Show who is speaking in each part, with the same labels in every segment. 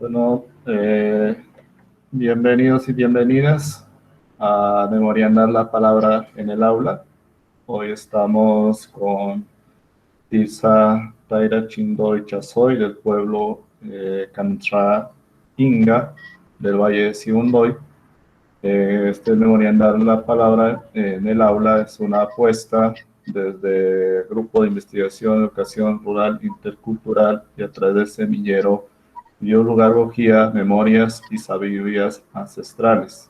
Speaker 1: Bueno, bienvenidos y bienvenidas a Memoriando la Palabra en el Aula. Hoy estamos con Tirsa Taira Chindoy Chazoy del pueblo Cantra Inga del Valle de Sibundoy. Memoriando la Palabra en el Aula es una apuesta desde el Grupo de Investigación, Educación Rural Intercultural y a través del semillero Biología, Memorias y Sabidurías Ancestrales.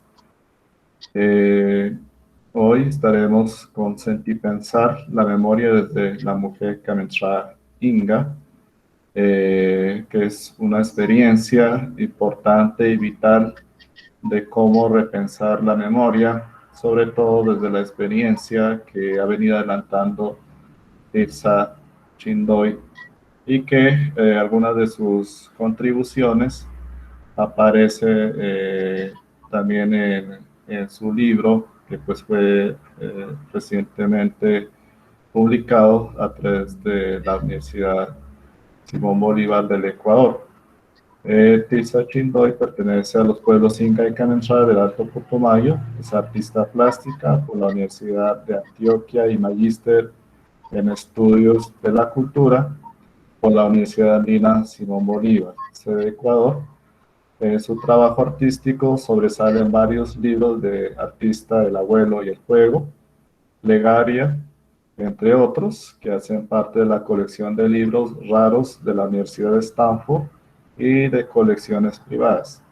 Speaker 1: Hoy estaremos con Sentipensar la memoria desde la mujer Kamentra Inga, que es una experiencia importante y vital de cómo repensar la memoria, sobre todo desde la experiencia que ha venido adelantando Tirsa Chindoy y que algunas de sus contribuciones aparece también en su libro, que pues fue recientemente publicado a través de la Universidad Simón Bolívar del Ecuador. Tirsa Chindoy pertenece a los pueblos Inca y Canentra del Alto Putumayo, es artista plástica por la Universidad de Antioquia y magíster en estudios de la cultura por la Universidad Andina Simón Bolívar, sede de Ecuador. Su trabajo artístico sobresale en varios libros de artista El Abuelo y el Juego, Plegaria, entre otros, que hacen parte de la colección de libros raros de la Universidad de Stanford y de colecciones privadas.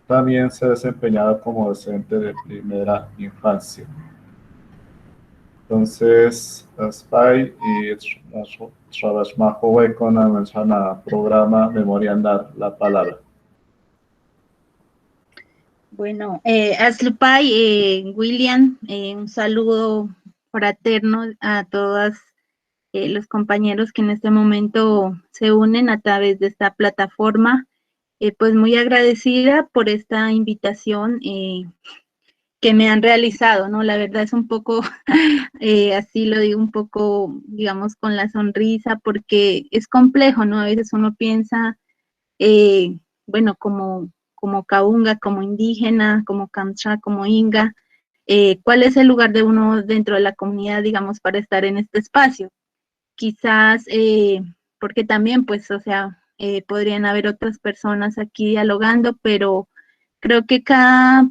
Speaker 1: También se ha desempeñado como docente de primera infancia. Entonces, SPY y Trabajo Hueco en el programa Memoriando la Palabra.
Speaker 2: Bueno, Aslupay, William, un saludo fraterno a todos los compañeros que en este momento se unen a través de esta plataforma. Pues muy agradecida por esta invitación que me han realizado, ¿no? La verdad es un poco, así lo digo, un poco, digamos, con la sonrisa, porque es complejo, ¿no? A veces uno piensa, bueno, como Kaunga, como indígena, como Kamcha, como Inga, ¿cuál es el lugar de uno dentro de la comunidad, digamos, para estar en este espacio? Quizás, porque también, pues, o sea, podrían haber otras personas aquí dialogando, pero creo que cada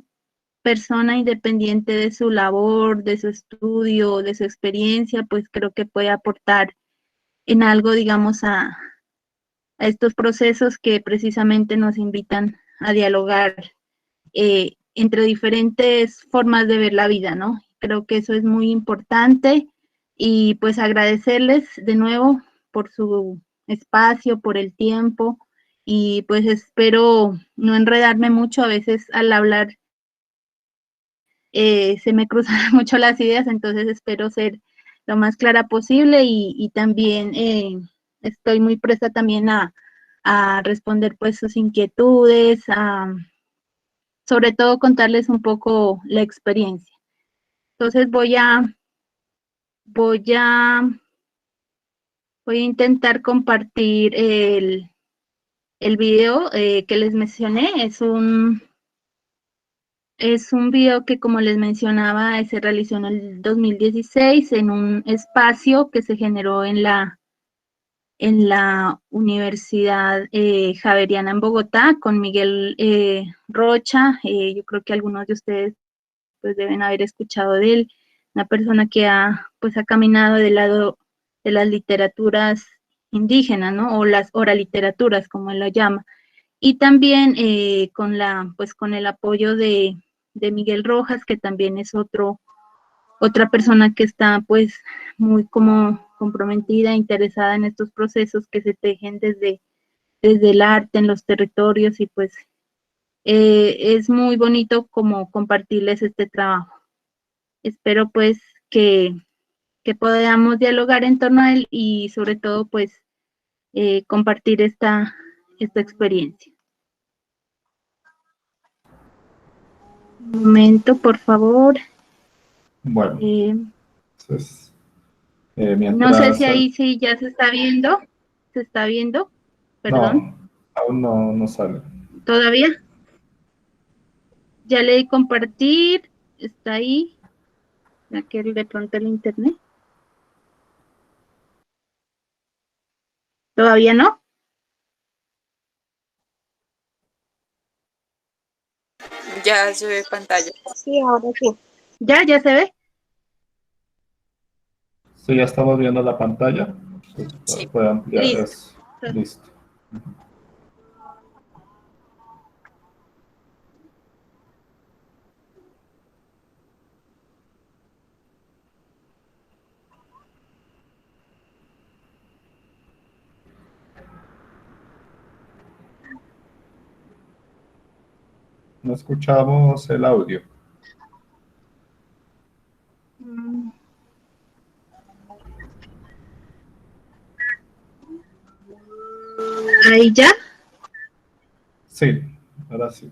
Speaker 2: persona independiente de su labor, de su estudio, de su experiencia, pues creo que puede aportar en algo, digamos, a estos procesos que precisamente nos invitan a dialogar entre diferentes formas de ver la vida, ¿no? Creo que eso es muy importante y pues agradecerles de nuevo por su espacio, por el tiempo y pues espero no enredarme mucho. A veces al hablar se me cruzan mucho las ideas, entonces espero ser lo más clara posible y también estoy muy presta también a responder pues sus inquietudes, sobre todo contarles un poco la experiencia. Entonces voy a intentar compartir el video que les mencioné. Es un video que, como les mencionaba, se realizó en el 2016 en un espacio que se generó en la Universidad Javeriana en Bogotá con Miguel Rocha. Yo creo que algunos de ustedes pues deben haber escuchado de él, una persona que ha caminado del lado de las literaturas indígenas, ¿no? O las oraliteraturas, como él lo llama. Y también con el apoyo de Miguel Rojas, que también es otra persona que está pues muy como comprometida, interesada en estos procesos que se tejen desde el arte en los territorios y pues es muy bonito como compartirles este trabajo. Espero pues que podamos dialogar en torno a él y sobre todo pues compartir esta experiencia. Un momento, por favor.
Speaker 1: Bueno, entonces,
Speaker 2: No sé si
Speaker 1: mientras...
Speaker 2: ahí sí ya se está viendo. ¿Se está viendo? Perdón.
Speaker 1: no, aún no sale.
Speaker 2: ¿Todavía? Ya le di compartir, está ahí, ya que de pronto el internet. ¿Todavía no?
Speaker 3: Ya se ve pantalla.
Speaker 2: Sí, ahora sí. ¿Ya se ve?
Speaker 1: Sí, ya estamos viendo la pantalla.
Speaker 3: Sí.
Speaker 1: Puede ampliar
Speaker 2: Listo.
Speaker 1: eso. Listo. No escuchamos el audio.
Speaker 2: Mm. Ahí ya.
Speaker 1: Sí, ahora sí.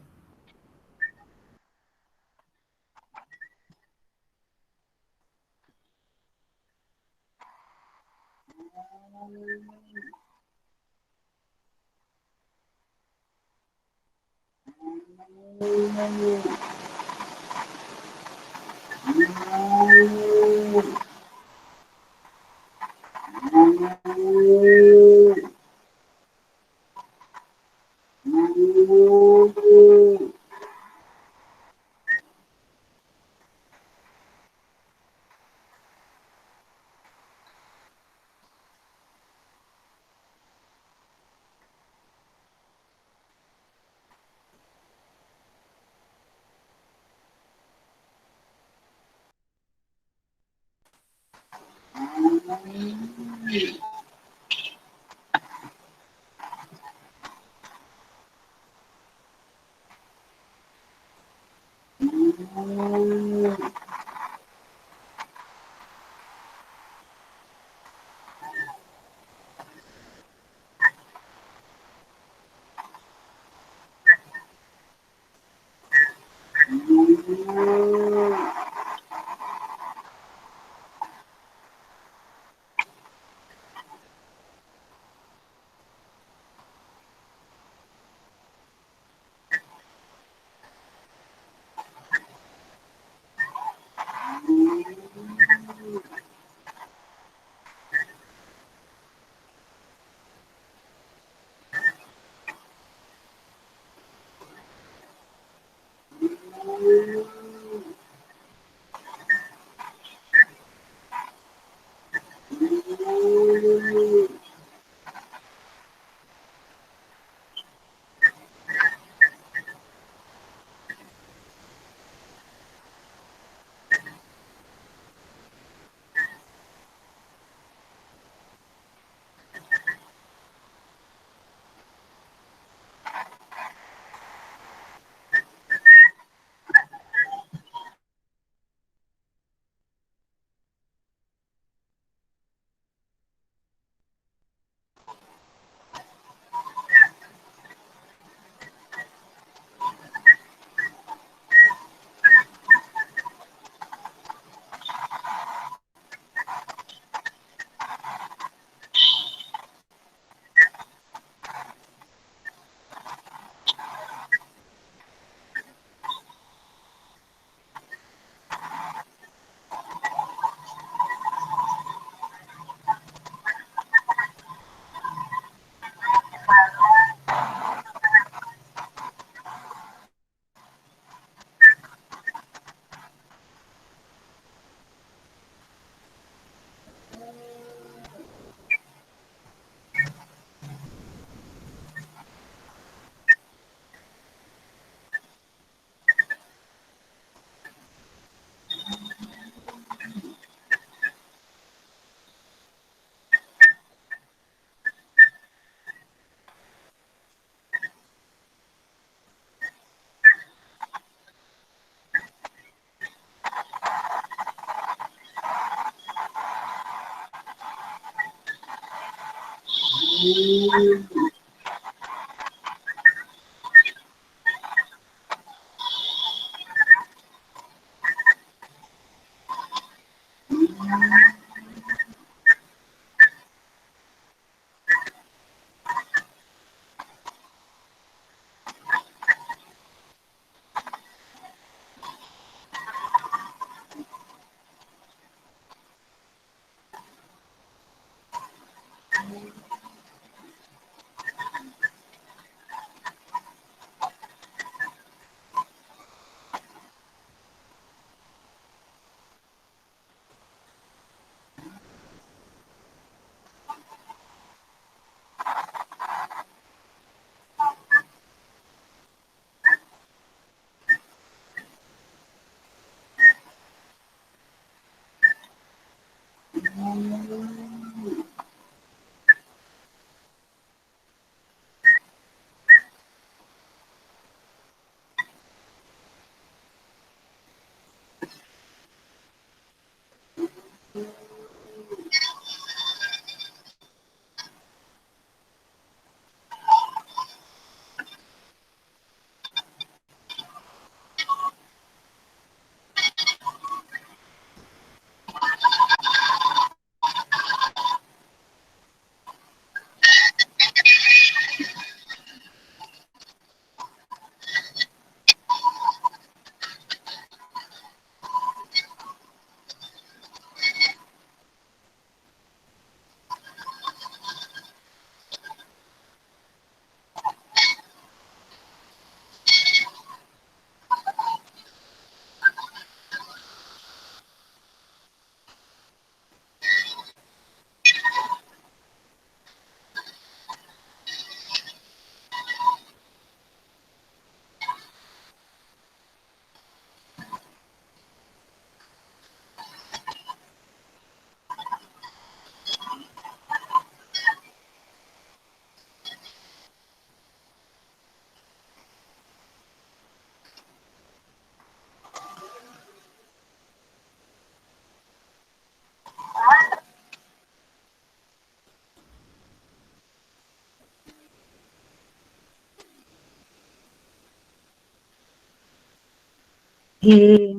Speaker 2: Eh,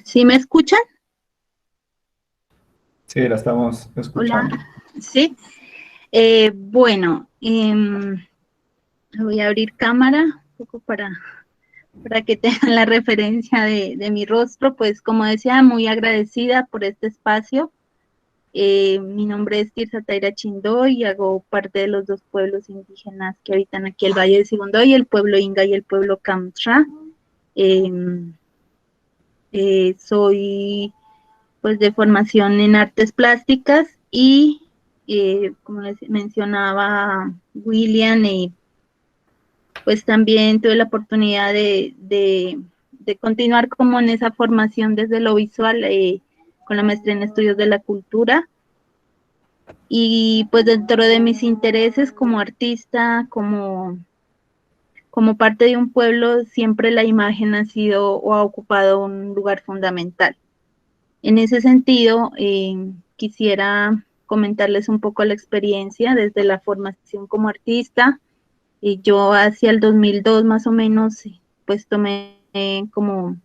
Speaker 2: ¿Sí me escuchan?
Speaker 1: Sí, la estamos
Speaker 2: Hola,
Speaker 1: escuchando.
Speaker 2: sí. Bueno, voy a abrir cámara un poco para que tengan la referencia de mi rostro. Pues como decía, muy agradecida por este espacio. Mi nombre es Tirsa Taira Chindoy y hago parte de los dos pueblos indígenas que habitan aquí el Valle de Sibundoy, el pueblo Inga y el pueblo Kamtra. Soy pues de formación en artes plásticas y como les mencionaba William, pues también tuve la oportunidad de continuar como en esa formación desde lo visual con la maestría en estudios de la cultura. Y pues dentro de mis intereses como artista, como parte de un pueblo, siempre la imagen ha sido o ha ocupado un lugar fundamental. En ese sentido, quisiera comentarles un poco la experiencia desde la formación como artista. Yo hacia el 2002 más o menos, pues tomé como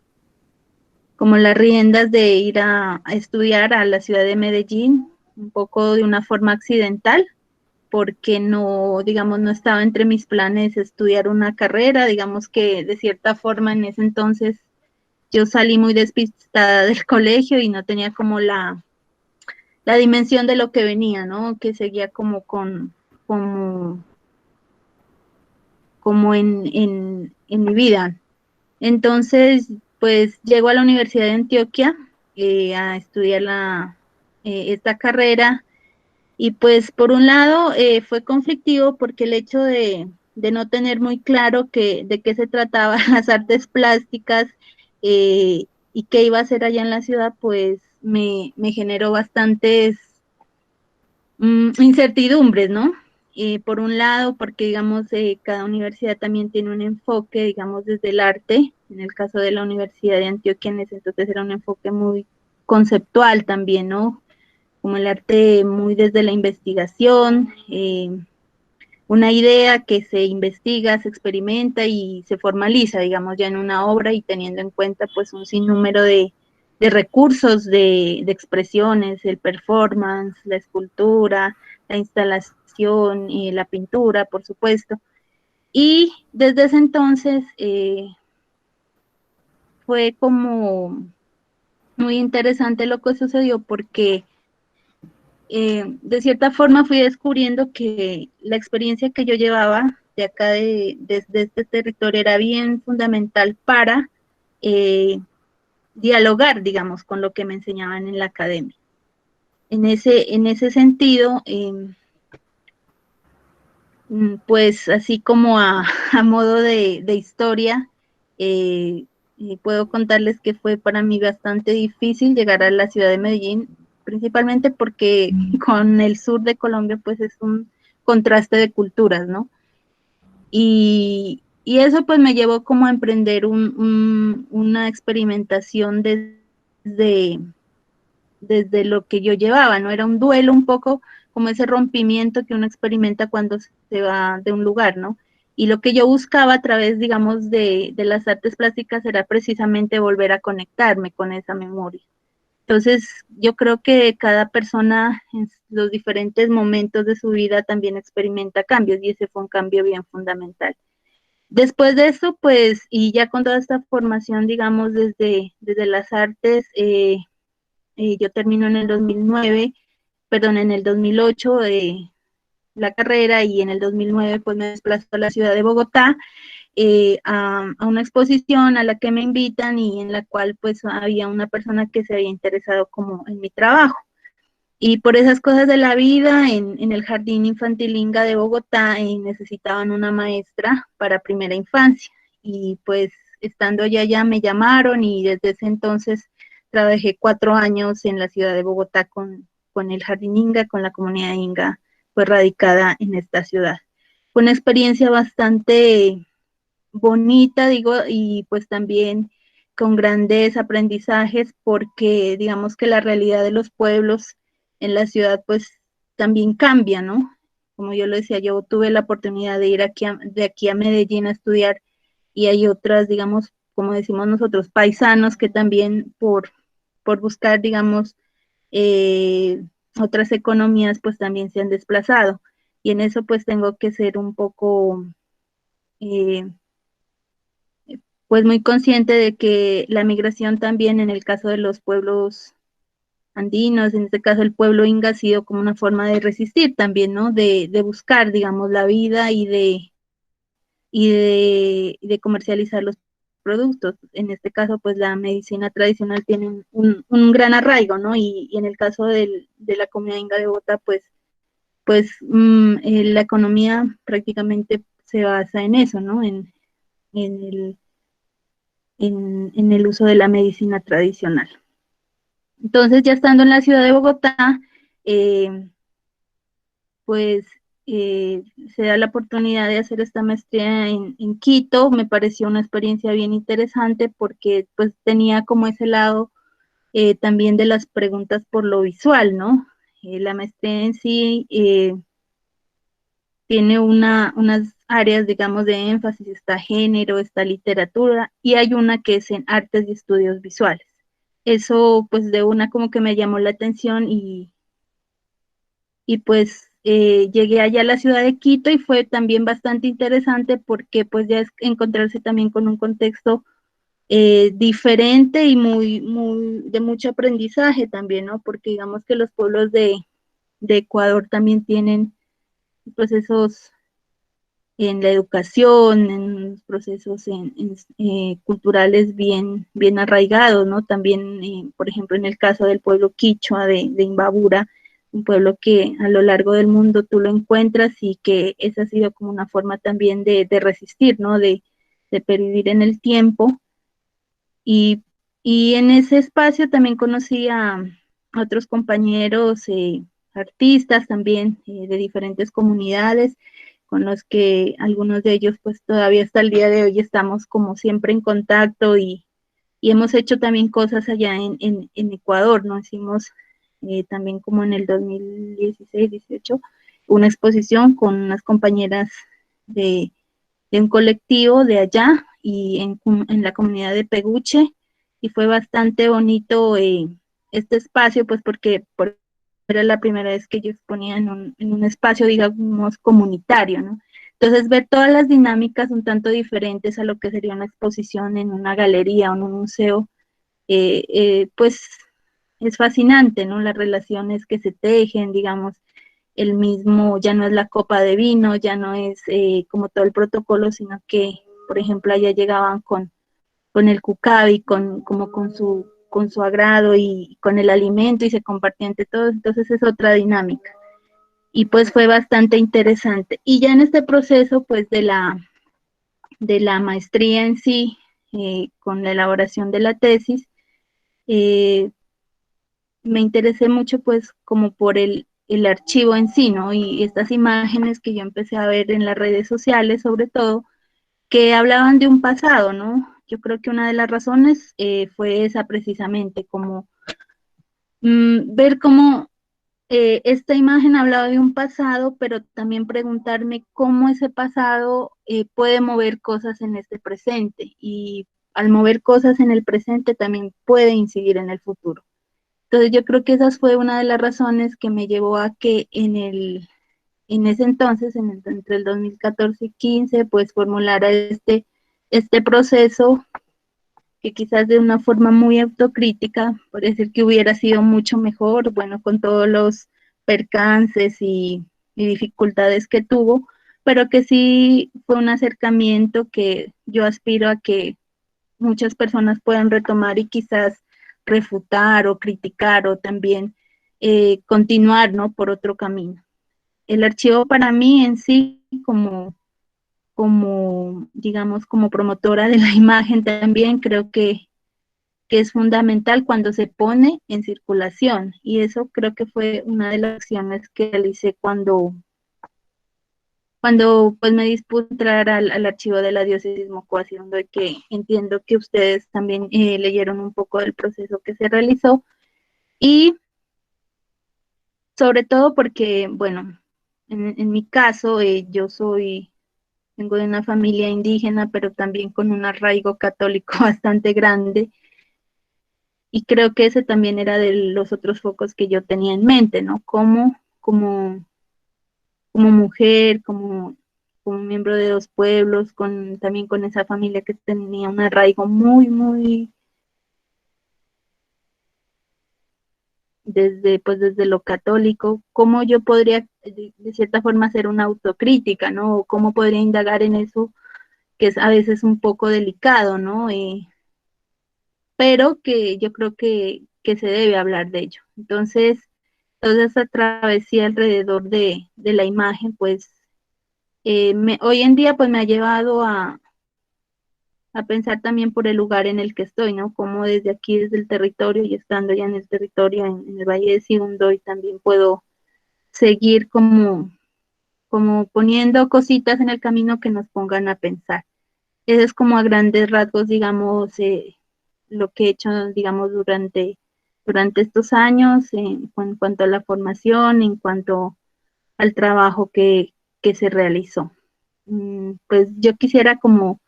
Speaker 2: las riendas de ir a estudiar a la ciudad de Medellín, un poco de una forma accidental, porque no, digamos, no estaba entre mis planes estudiar una carrera, digamos que de cierta forma en ese entonces yo salí muy despistada del colegio y no tenía como la dimensión de lo que venía, ¿no? Que seguía como, como en mi vida. Entonces, pues llego a la Universidad de Antioquia a estudiar esta carrera y pues por un lado fue conflictivo porque el hecho de no tener muy claro de qué se trataba las artes plásticas y qué iba a hacer allá en la ciudad, pues me generó bastantes incertidumbres, ¿no? Por un lado, porque digamos, cada universidad también tiene un enfoque, digamos, desde el arte. En el caso de la Universidad de Antioquia, en ese entonces era un enfoque muy conceptual también, ¿no? Como el arte muy desde la investigación, una idea que se investiga, se experimenta y se formaliza, digamos, ya en una obra y teniendo en cuenta pues un sinnúmero de recursos, de expresiones, el performance, la escultura, la instalación, la pintura, por supuesto. Y desde ese entonces fue como muy interesante lo que sucedió porque de cierta forma fui descubriendo que la experiencia que yo llevaba de acá desde este territorio era bien fundamental para dialogar, digamos, con lo que me enseñaban en la academia. En ese sentido, pues así como a modo de historia, puedo contarles que fue para mí bastante difícil llegar a la ciudad de Medellín, principalmente porque con el sur de Colombia pues es un contraste de culturas, ¿no? Y eso pues me llevó como a emprender una experimentación desde lo que yo llevaba, ¿no? Era un duelo un poco como ese rompimiento que uno experimenta cuando se va de un lugar, ¿no? Y lo que yo buscaba a través, digamos, de las artes plásticas era precisamente volver a conectarme con esa memoria. Entonces, yo creo que cada persona en los diferentes momentos de su vida también experimenta cambios y ese fue un cambio bien fundamental. Después de eso, pues, y ya con toda esta formación, digamos, desde las artes, yo termino en el 2009, perdón, en el 2008 la carrera y en el 2009 pues me desplazo a la ciudad de Bogotá a una exposición a la que me invitan y en la cual pues había una persona que se había interesado como en mi trabajo. Y por esas cosas de la vida, en el Jardín Infantil Inga de Bogotá necesitaban una maestra para primera infancia. Y pues estando ya me llamaron y desde ese entonces trabajé 4 años en la ciudad de Bogotá con el Jardín Inga, con la comunidad Inga, pues radicada en esta ciudad. Fue una experiencia bastante bonita, digo, y pues también con grandes aprendizajes porque digamos que la realidad de los pueblos en la ciudad pues también cambia, ¿no? Como yo lo decía, yo tuve la oportunidad de ir de aquí a Medellín a estudiar y hay otras, digamos, como decimos nosotros, paisanos que también por buscar, digamos, eh, otras economías pues también se han desplazado y en eso pues tengo que ser un poco eh, pues muy consciente de que la migración también en el caso de los pueblos andinos, en este caso el pueblo inga, ha sido como una forma de resistir también, ¿no? De buscar, digamos, la vida y de comercializar los productos. En este caso, pues la medicina tradicional tiene un gran arraigo, ¿no? Y en el caso de la comunidad inga de Bogotá, la economía prácticamente se basa en eso, ¿no? En el en el uso de la medicina tradicional. Entonces, ya estando en la ciudad de Bogotá, eh, pues se da la oportunidad de hacer esta maestría en Quito. Me pareció una experiencia bien interesante porque pues tenía como ese lado también de las preguntas por lo visual, ¿no? La maestría en sí tiene unas áreas, digamos, de énfasis, está género, está literatura, y hay una que es en artes y estudios visuales. Eso, pues, de una como que me llamó la atención y pues, llegué allá a la ciudad de Quito y fue también bastante interesante porque, pues, ya es encontrarse también con un contexto diferente y de mucho aprendizaje también, ¿no? Porque digamos que los pueblos de Ecuador también tienen procesos en la educación, en procesos culturales bien arraigados, ¿no? También, por ejemplo, en el caso del pueblo quichua de Imbabura, un pueblo que a lo largo del mundo tú lo encuentras y que esa ha sido como una forma también de resistir, ¿no? De pervivir en el tiempo. Y, y en ese espacio también conocí a otros compañeros artistas también de diferentes comunidades con los que algunos de ellos pues todavía hasta el día de hoy estamos como siempre en contacto y hemos hecho también cosas allá en Ecuador, ¿no? Hicimos también como en el 2016-18 una exposición con unas compañeras de un colectivo de allá y en la comunidad de Peguche y fue bastante bonito este espacio pues porque era la primera vez que yo exponía en un espacio digamos comunitario, ¿no? Entonces ver todas las dinámicas un tanto diferentes a lo que sería una exposición en una galería o en un museo, pues es fascinante, ¿no? Las relaciones que se tejen, digamos, el mismo, ya no es la copa de vino, ya no es como todo el protocolo, sino que, por ejemplo, allá llegaban con el cucabi, como con su agrado y con el alimento y se compartía entre todos, entonces es otra dinámica. Y pues fue bastante interesante. Y ya en este proceso, pues de la maestría en sí, con la elaboración de la tesis, eh, me interesé mucho pues como por el archivo en sí, ¿no? Y estas imágenes que yo empecé a ver en las redes sociales, sobre todo, que hablaban de un pasado, ¿no? Yo creo que una de las razones fue esa precisamente, como ver cómo esta imagen hablaba de un pasado, pero también preguntarme cómo ese pasado puede mover cosas en este presente, y al mover cosas en el presente también puede incidir en el futuro. Entonces yo creo que esa fue una de las razones que me llevó a que en ese entonces, entre el 2014 y 15, pues formulara este proceso, que quizás de una forma muy autocrítica, por decir que hubiera sido mucho mejor, bueno, con todos los percances y dificultades que tuvo, pero que sí fue un acercamiento que yo aspiro a que muchas personas puedan retomar y quizás refutar o criticar o también continuar, ¿no?, por otro camino. El archivo para mí en sí, digamos, como promotora de la imagen también, creo que es fundamental cuando se pone en circulación, y eso creo que fue una de las acciones que realicé cuando pues me dispuse a entrar al archivo de la diócesis Mocoa, donde que entiendo que ustedes también leyeron un poco del proceso que se realizó, y sobre todo porque, bueno, en mi caso, vengo de una familia indígena, pero también con un arraigo católico bastante grande, y creo que ese también era de los otros focos que yo tenía en mente, ¿no? Como mujer, como miembro de dos pueblos, también con esa familia que tenía un arraigo muy, muy, desde lo católico, cómo yo podría, de cierta forma, hacer una autocrítica, ¿no? O cómo podría indagar en eso, que es a veces un poco delicado, ¿no? Pero que yo creo que se debe hablar de ello. Entonces, toda esa travesía alrededor de la imagen, pues, hoy en día, pues, me ha llevado a pensar también por el lugar en el que estoy, ¿no? Como desde aquí, desde el territorio, y estando ya en el territorio, en el Valle de Sibundoy, también puedo seguir como poniendo cositas en el camino que nos pongan a pensar. Eso es como a grandes rasgos, digamos, lo que he hecho, digamos, durante estos años, en cuanto a la formación, en cuanto al trabajo que se realizó. Pues yo quisiera como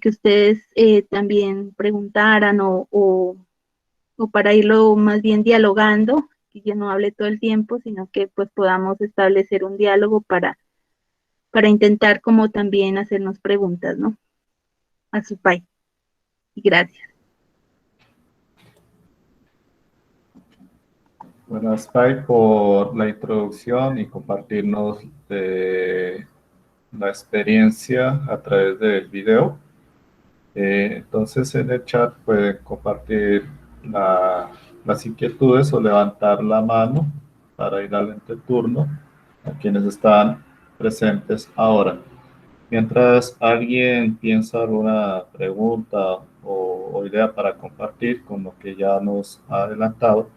Speaker 2: que ustedes también preguntaran o para irlo más bien dialogando, que yo no hable todo el tiempo, sino que pues podamos establecer un diálogo para intentar como también hacernos preguntas, ¿no? A su país. Y gracias.
Speaker 1: Bueno, Spike, por la introducción y compartirnos la experiencia a través del video. Entonces, en el chat pueden compartir las inquietudes o levantar la mano para ir al turno a quienes están presentes ahora. Mientras alguien piensa alguna pregunta o idea para compartir con lo que ya nos ha adelantado,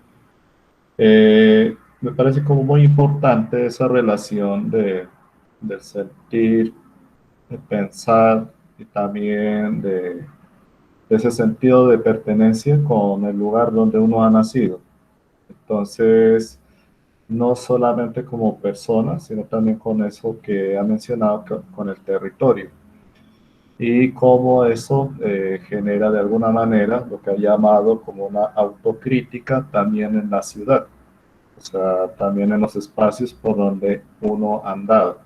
Speaker 1: me parece como muy importante esa relación del sentir, de pensar y también de ese sentido de pertenencia con el lugar donde uno ha nacido. Entonces, no solamente como persona, sino también con eso que ha mencionado, con el territorio. Y cómo eso genera de alguna manera lo que ha llamado como una autocrítica también en la ciudad. O sea, también en los espacios por donde uno ha andado.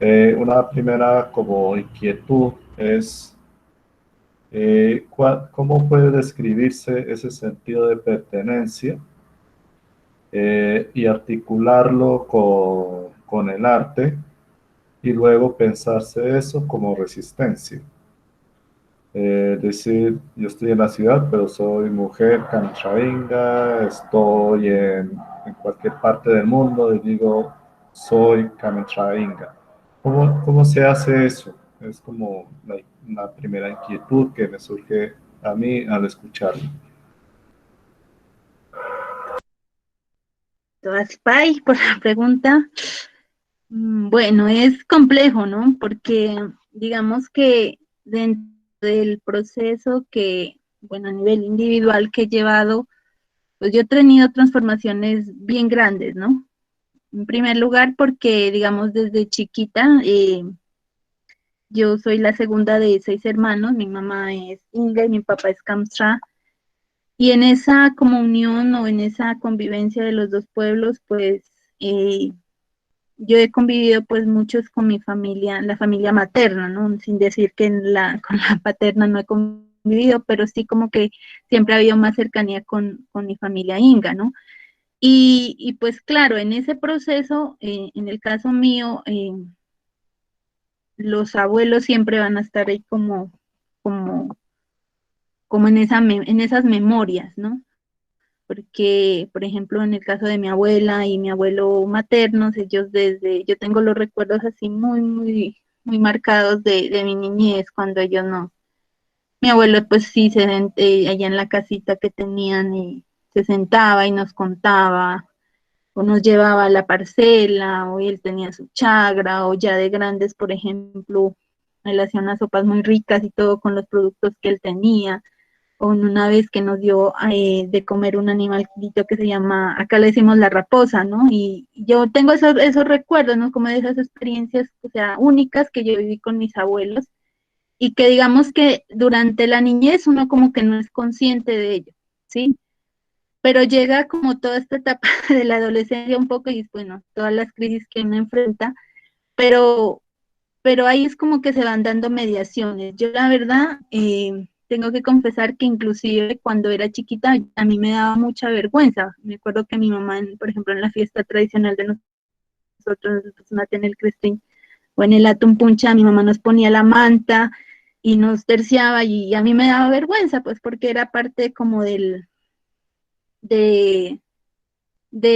Speaker 1: Una primera como inquietud es ¿cómo puede describirse ese sentido de pertenencia y articularlo con el arte y luego pensarse eso como resistencia? Decir, yo estoy en la ciudad, pero soy mujer camintrainga, estoy en cualquier parte del mundo y digo, soy camintrainga. ¿Cómo se hace eso? Es como la primera inquietud que me surge a mí al escucharlo.
Speaker 2: Gracias, Pai, por la pregunta. Bueno, es complejo, ¿no? Porque digamos que dentro del proceso que, bueno, a nivel individual que he llevado, pues yo he tenido transformaciones bien grandes, ¿no? En primer lugar, porque, digamos, desde chiquita, yo soy la segunda de 6 hermanos, mi mamá es Inga y mi papá es Kamsra, y en esa comunión o en esa convivencia de los dos pueblos, pues eh, yo he convivido pues muchos con mi familia, la familia materna, ¿no? Sin decir que con la paterna no he convivido, pero sí como que siempre ha habido más cercanía con mi familia Inga, ¿no? Y pues claro, en ese proceso, en el caso mío, los abuelos siempre van a estar ahí como, como en esas memorias, ¿no? Porque, por ejemplo, en el caso de mi abuela y mi abuelo maternos, yo tengo los recuerdos así muy marcados de mi niñez, cuando ellos no. Mi abuelo, pues sí, allá en la casita que tenían y se sentaba y nos contaba, o nos llevaba a la parcela, o él tenía su chagra, o ya de grandes, por ejemplo, él hacía unas sopas muy ricas y todo con los productos que él tenía, o en una vez que nos dio de comer un animalito que se llama, acá le decimos la raposa, ¿no? Y yo tengo esos recuerdos, ¿no? Como de esas experiencias, o sea, únicas que yo viví con mis abuelos, y que digamos que durante la niñez uno como que no es consciente de ello, ¿sí? Pero llega como toda esta etapa de la adolescencia un poco y bueno, todas las crisis que uno enfrenta, pero, pero ahí es como que se van dando mediaciones. Yo la verdad tengo que confesar que inclusive cuando era chiquita a mí me daba mucha vergüenza. Me acuerdo que mi mamá, por ejemplo, en la fiesta tradicional de nosotros, en el Crestín o en el Atún Puncha, mi mamá nos ponía la manta y nos terciaba y a mí me daba vergüenza, pues porque era parte como de, de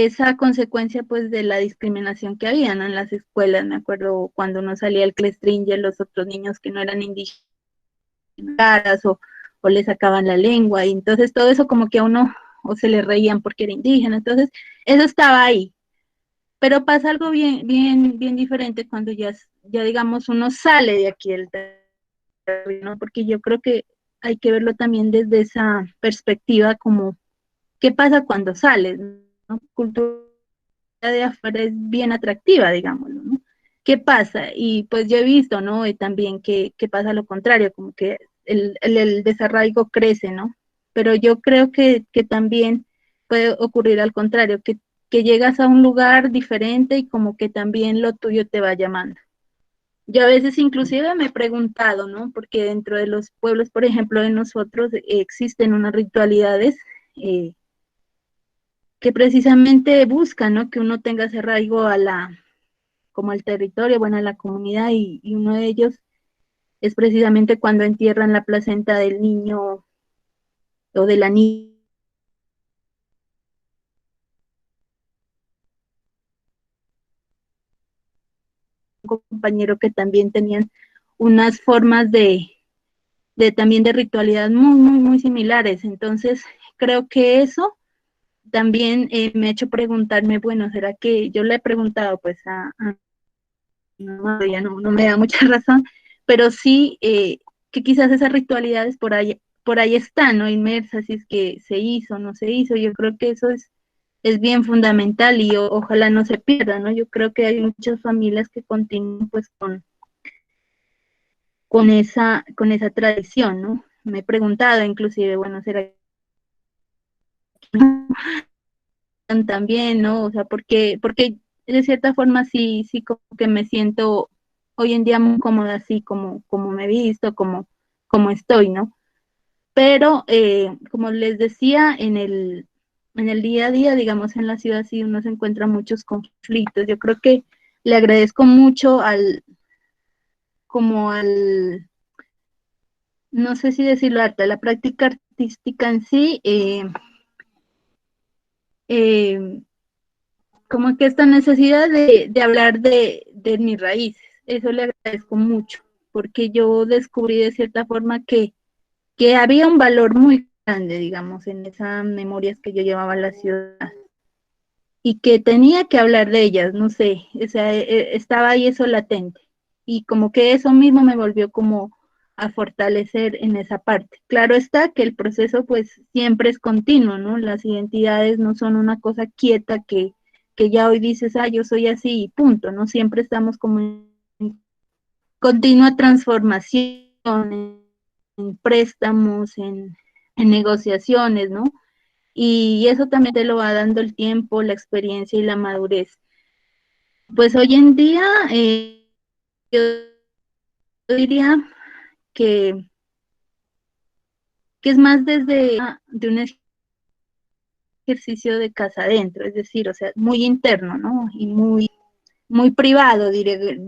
Speaker 2: esa consecuencia pues de la discriminación que había, ¿no? En las escuelas. Me acuerdo cuando uno salía al Clestringe, los otros niños que no eran indígenas o le sacaban la lengua, y entonces todo eso como que a uno o se le reían porque era indígena, entonces eso estaba ahí. Pero pasa algo bien diferente cuando ya digamos uno sale de aquí del territorio, ¿no? Porque yo creo que hay que verlo también desde esa perspectiva como qué pasa cuando sales, ¿no? Cultura de afuera es bien atractiva, digámoslo, ¿no? ¿Qué pasa? Y pues yo he visto, ¿no? Y también que pasa lo contrario, como que el desarraigo crece, ¿no? Pero yo creo que también puede ocurrir al contrario, que llegas a un lugar diferente y como que también lo tuyo te va llamando. Yo a veces inclusive me he preguntado, ¿no? Porque dentro de los pueblos, por ejemplo, de nosotros existen unas ritualidades eh, que precisamente buscan, ¿no? Que uno tenga ese arraigo como al territorio, bueno, a la comunidad, y uno de ellos es precisamente cuando entierran la placenta del niño o de la niña, un compañero que también tenían unas formas también de ritualidad muy similares. Entonces, creo que eso también me ha hecho preguntarme, bueno, ¿será que yo le he preguntado pues a mi mamá, ya no me da mucha razón, pero sí que quizás esas ritualidades por ahí están, ¿no? Inmersas, si es que se hizo, no se hizo. Yo creo que eso es bien fundamental y ojalá no se pierda, ¿no? Yo creo que hay muchas familias que continúan pues con esa tradición, ¿no? Me he preguntado inclusive, bueno, ¿será que también, ¿no? O sea, porque de cierta forma sí como que me siento hoy en día muy cómoda así como me he visto, como estoy, ¿no? Pero como les decía, en el día a día, digamos, en la ciudad sí uno se encuentra muchos conflictos. Yo creo que le agradezco mucho como al, no sé si decirlo, arte, la práctica artística en sí, eh, como que esta necesidad de hablar de mis raíces, eso le agradezco mucho, porque yo descubrí de cierta forma que había un valor muy grande, digamos, en esas memorias que yo llevaba a la ciudad y que tenía que hablar de ellas, no sé, o sea, estaba ahí eso latente y como que eso mismo me volvió como a fortalecer en esa parte. Claro está que el proceso pues siempre es continuo, ¿no? Las identidades no son una cosa quieta que ya hoy dices, yo soy así y punto, ¿no? Siempre estamos como en continua transformación, en préstamos, en negociaciones, ¿no? Y eso también te lo va dando el tiempo, la experiencia y la madurez. Pues hoy en día, yo diría que es más desde de un ejercicio de casa adentro, es decir, o sea, muy interno, ¿no? Y muy privado, diré.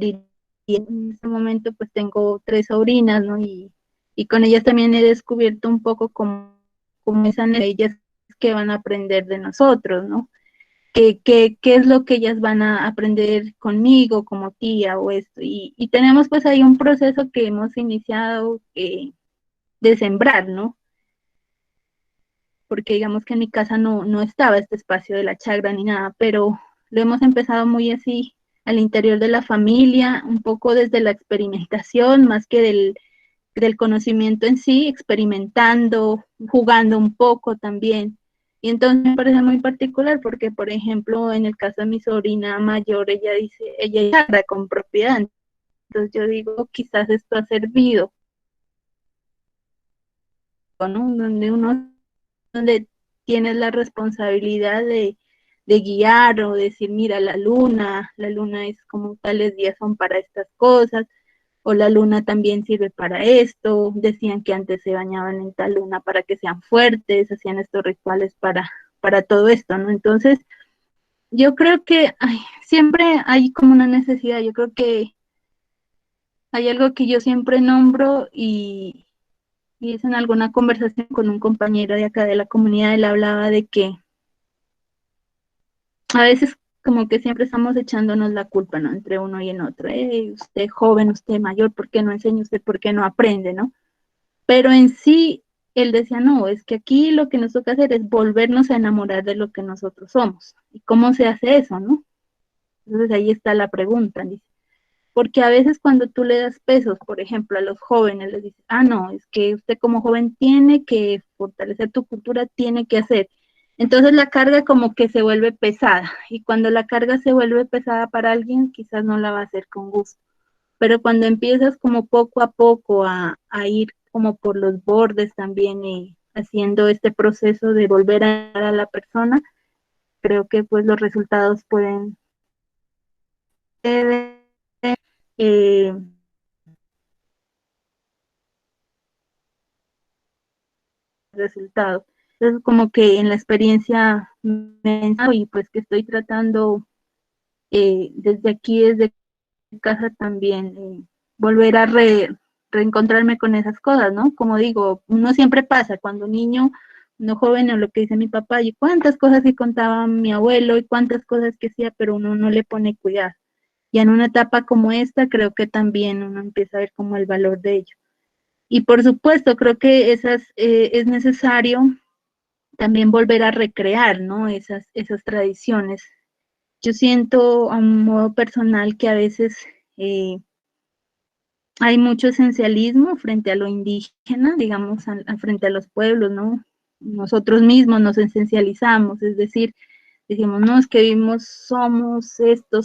Speaker 2: En este momento pues tengo 3 sobrinas, ¿no? Y con ellas también he descubierto un poco como esa ellas que van a aprender de nosotros, ¿no? ¿Qué es lo que ellas van a aprender conmigo como tía o esto? Y tenemos pues ahí un proceso que hemos iniciado de sembrar, ¿no? Porque digamos que en mi casa no estaba este espacio de la chagra ni nada, pero lo hemos empezado muy así al interior de la familia, un poco desde la experimentación, más que del conocimiento en sí, experimentando, jugando un poco también. Y entonces me parece muy particular porque, por ejemplo, en el caso de mi sobrina mayor, ella dice, ella es chagra con propiedad. Entonces yo digo, quizás esto ha servido, ¿no? Donde tienes la responsabilidad de guiar o decir, mira, la luna es como tales días son para estas cosas, o la luna también sirve para esto, decían que antes se bañaban en tal luna para que sean fuertes, hacían estos rituales para todo esto, ¿no? Entonces, yo creo que siempre hay como una necesidad, yo creo que hay algo que yo siempre nombro y es en alguna conversación con un compañero de acá de la comunidad, él hablaba de que a veces como que siempre estamos echándonos la culpa, ¿no? Entre uno y en otro. Usted joven, usted mayor, ¿por qué no enseña usted? ¿Por qué no aprende, no? Pero en sí, él decía, no, es que aquí lo que nos toca hacer es volvernos a enamorar de lo que nosotros somos. ¿Y cómo se hace eso, no? Entonces ahí está la pregunta, dice. Porque a veces cuando tú le das pesos, por ejemplo, a los jóvenes, les dices, no, es que usted como joven tiene que fortalecer tu cultura, tiene que hacer. Entonces la carga como que se vuelve pesada y cuando la carga se vuelve pesada para alguien, quizás no la va a hacer con gusto. Pero cuando empiezas como poco a poco a ir como por los bordes también y haciendo este proceso de volver a la persona, creo que pues los resultados pueden ser eh, resultados. Entonces, como que en la experiencia y pues que estoy tratando desde aquí, desde casa también, volver a reencontrarme con esas cosas, ¿no? Como digo, uno siempre pasa cuando niño, uno joven, o lo que dice mi papá, y cuántas cosas que contaba mi abuelo y cuántas cosas que hacía, pero uno no le pone cuidado. Y en una etapa como esta, creo que también uno empieza a ver como el valor de ello. Y por supuesto, creo que es necesario también volver a recrear, ¿no? Esas tradiciones. Yo siento a un modo personal que a veces hay mucho esencialismo frente a lo indígena, digamos, frente a los pueblos, ¿no? Nosotros mismos nos esencializamos, es decir, decimos, no, es que vivimos, somos esto,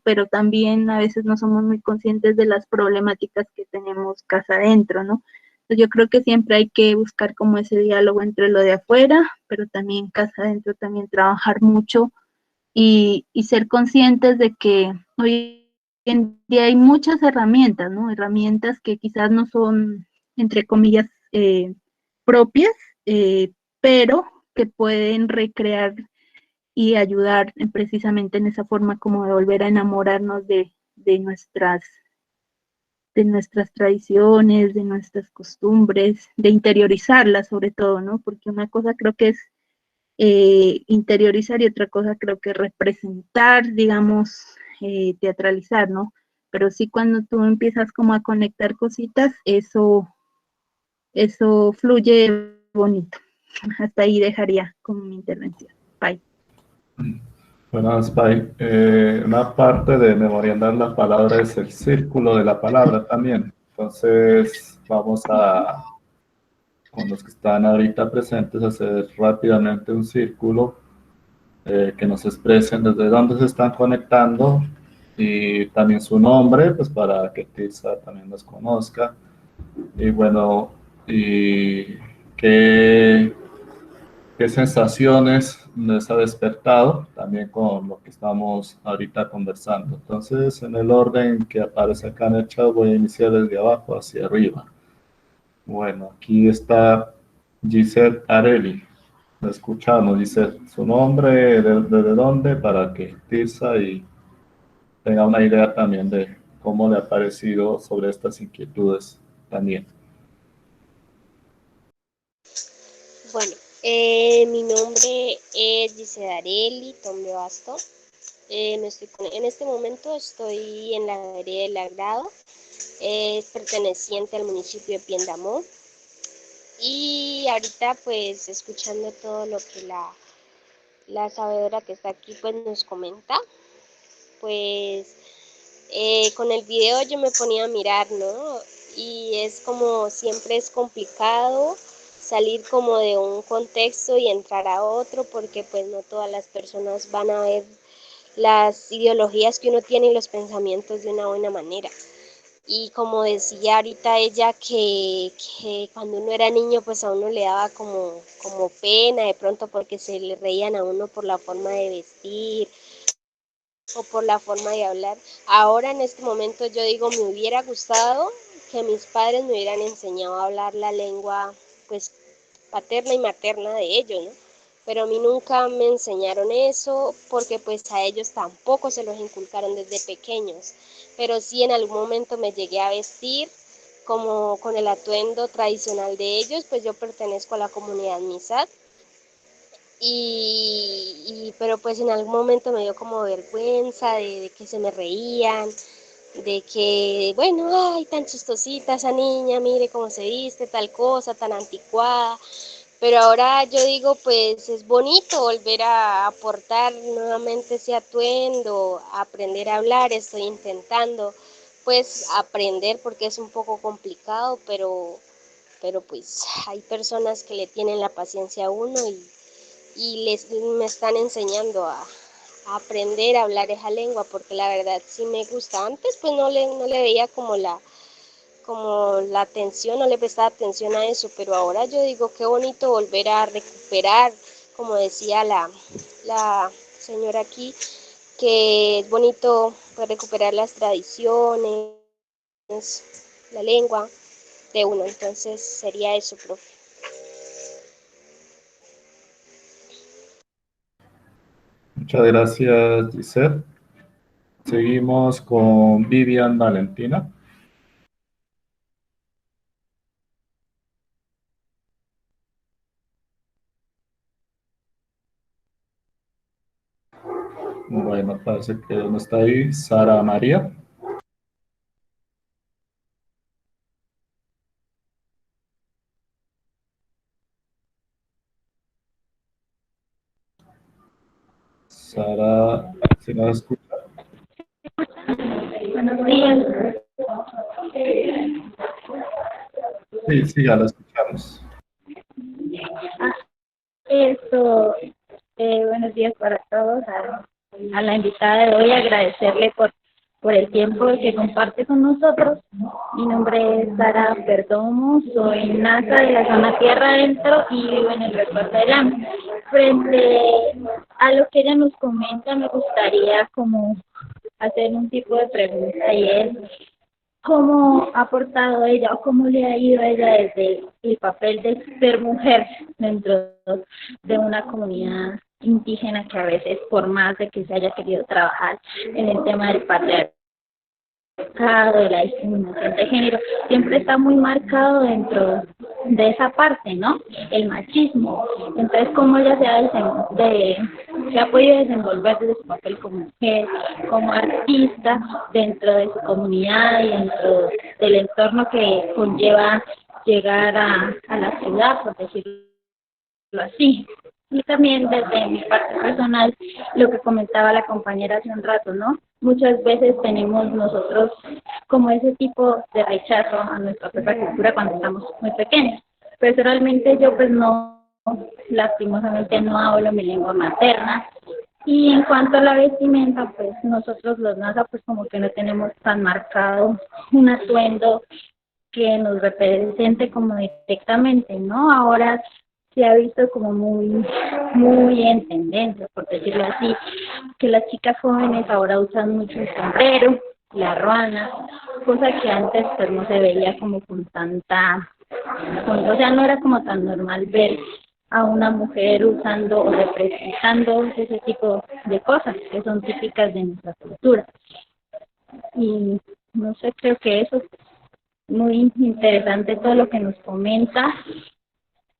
Speaker 2: pero también a veces no somos muy conscientes de las problemáticas que tenemos casa adentro, ¿no? Entonces yo creo que siempre hay que buscar como ese diálogo entre lo de afuera, pero también casa adentro, también trabajar mucho y ser conscientes de que hoy en día hay muchas herramientas, ¿no? Herramientas que quizás no son, entre comillas, propias, pero que pueden recrear y ayudar precisamente en esa forma como de volver a enamorarnos de nuestras tradiciones, de nuestras costumbres, de interiorizarlas sobre todo, ¿no? Porque una cosa creo que es interiorizar y otra cosa creo que representar, digamos, teatralizar, ¿no? Pero sí cuando tú empiezas como a conectar cositas, eso fluye bonito. Hasta ahí dejaría como mi intervención. Bye.
Speaker 1: Bueno, Spy, una parte de memorializar la palabra es el círculo de la palabra también. Entonces vamos a, con los que están ahorita presentes, hacer rápidamente un círculo que nos expresen desde dónde se están conectando y también su nombre, pues para que Tirsa también los conozca. Y bueno, y qué, qué sensaciones les ha despertado también con lo que estamos ahorita conversando. Entonces, en el orden que aparece acá en el chat, voy a iniciar desde abajo hacia arriba. Bueno, aquí está Giselle Areli. La escuchamos, dice su nombre, desde dónde, para que Tirsa y tenga una idea también de cómo le ha parecido sobre estas inquietudes también.
Speaker 4: Bueno, mi nombre es Giselle Tombe Basto. En este momento estoy en la vereda del Agrado, es perteneciente al municipio de Piendamó. Y ahorita pues escuchando todo lo que la sabedora que está aquí pues nos comenta, pues con el video yo me ponía a mirar, ¿no? Y es como siempre es complicado salir como de un contexto y entrar a otro, porque pues no todas las personas van a ver las ideologías que uno tiene y los pensamientos de una buena manera. Y como decía ahorita ella, que cuando uno era niño pues a uno le daba como pena de pronto porque se le reían a uno por la forma de vestir o por la forma de hablar. Ahora en este momento yo digo, me hubiera gustado que mis padres me hubieran enseñado a hablar la lengua pues paterna y materna de ellos, ¿no? Pero a mí nunca me enseñaron eso porque pues a ellos tampoco se los inculcaron desde pequeños. Pero sí en algún momento me llegué a vestir como con el atuendo tradicional de ellos, pues yo pertenezco a la comunidad Misat. Pero pues en algún momento me dio como vergüenza de que se me reían, de que, bueno, ay, tan chistosita esa niña, mire cómo se viste, tal cosa, tan anticuada. Pero ahora yo digo, pues es bonito volver a aportar nuevamente ese atuendo, a aprender a hablar. Estoy intentando pues aprender porque es un poco complicado, pero pues hay personas que le tienen la paciencia a uno y me están enseñando a aprender a hablar esa lengua, porque la verdad sí me gusta. Antes pues no le veía como la atención, no le prestaba atención a eso, pero ahora yo digo qué bonito volver a recuperar, como decía la señora aquí, que es bonito pues, recuperar las tradiciones, la lengua de uno. Entonces sería eso, profe.
Speaker 1: Muchas gracias, Giselle. Seguimos con Vivian Valentina. Bueno, parece que no está ahí. Sara María. Sara, si nos escucha.
Speaker 5: Buenos días.
Speaker 1: Sí, ya la escuchamos.
Speaker 5: Esto, buenos días para todos. A la invitada de hoy, agradecerle por el tiempo que comparte con nosotros. Mi nombre es Sara Perdomo, soy nata de la zona Tierra Adentro y vivo en el recuerdo del AMP. Frente a lo que ella nos comenta, me gustaría como hacer un tipo de pregunta y es, ¿cómo ha aportado ella o cómo le ha ido a ella desde el papel de ser mujer dentro de una comunidad indígena que a veces, por más de que se haya querido trabajar en el tema del patriarcado, de la discriminación de género, siempre está muy marcado dentro de esa parte, ¿no? El machismo. Entonces, ¿cómo ella se ha podido desenvolver desde su papel como mujer, como artista, dentro de su comunidad y dentro del entorno que conlleva llegar a la ciudad, por decirlo así? Y también desde mi parte personal, lo que comentaba la compañera hace un rato, ¿no? Muchas veces tenemos nosotros como ese tipo de rechazo a nuestra propia cultura cuando estamos muy pequeños. Personalmente yo pues no, lastimosamente no hablo mi lengua materna. Y en cuanto a la vestimenta, pues nosotros los NASA pues como que no tenemos tan marcado un atuendo que nos represente como directamente, ¿no? Ahora se ha visto como muy en tendencia, por decirlo así, que las chicas jóvenes ahora usan mucho el sombrero, la ruana, cosa que antes pues no se veía como con tanta, o sea, no era como tan normal ver a una mujer usando o representando ese tipo de cosas que son típicas de nuestra cultura. Y no sé, creo que eso es muy interesante todo lo que nos comenta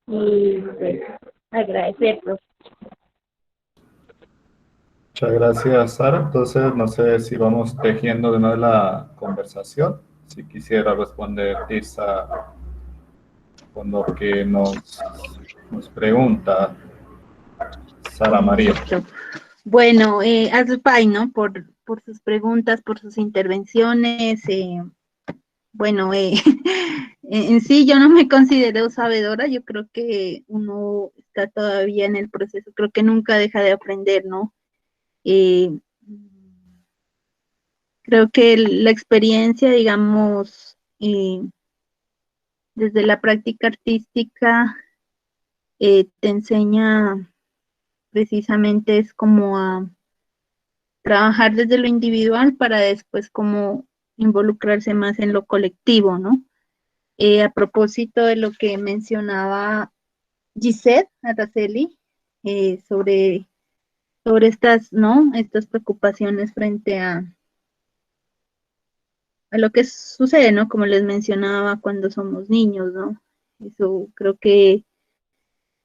Speaker 5: y pues agradecer, profe.
Speaker 1: Muchas gracias, Sara. Entonces, no sé si vamos tejiendo de nuevo la conversación. Si quisiera responder Isa con lo que nos pregunta Sara María.
Speaker 2: Listo. Bueno, Aslupay, ¿no? Por sus preguntas, por sus intervenciones. Bueno, en sí yo no me considero sabedora, yo creo que uno está todavía en el proceso, creo que nunca deja de aprender, ¿no? Eh, Creo que la experiencia, digamos, desde la práctica artística, te enseña precisamente es como a trabajar desde lo individual para después como involucrarse más en lo colectivo, ¿no? A propósito de lo que mencionaba Gisette Araceli, sobre estas, ¿no? Estas preocupaciones frente a lo que sucede, ¿no? Como les mencionaba cuando somos niños, ¿no? Eso creo que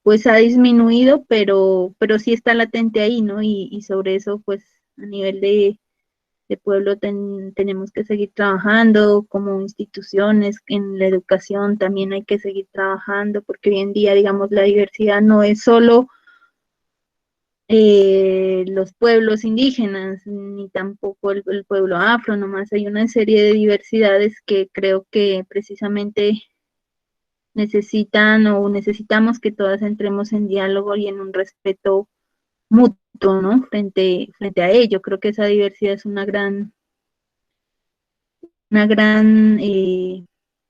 Speaker 2: pues ha disminuido, pero sí está latente ahí, ¿no? Y sobre eso, pues a nivel de pueblo tenemos que seguir trabajando como instituciones, en la educación también hay que seguir trabajando, porque hoy en día, digamos, la diversidad no es solo los pueblos indígenas, ni tampoco el pueblo afro, nomás hay una serie de diversidades que creo que precisamente necesitan o necesitamos que todas entremos en diálogo y en un respeto mutuo, ¿no? Frente a ello. Creo que esa diversidad es una gran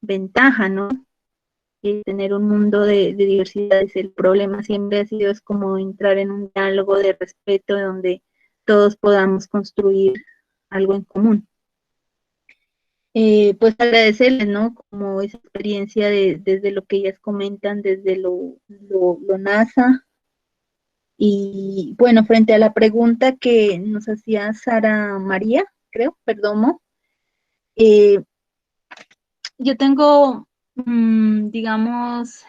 Speaker 2: ventaja, ¿no? Tener un mundo de diversidades. El problema siempre ha sido es como entrar en un diálogo de respeto donde todos podamos construir algo en común. Pues agradecerles, ¿no? Como esa experiencia desde lo que ellas comentan, desde lo NASA. Y bueno, frente a la pregunta que nos hacía Sara María, creo, perdón, eh, yo tengo, digamos,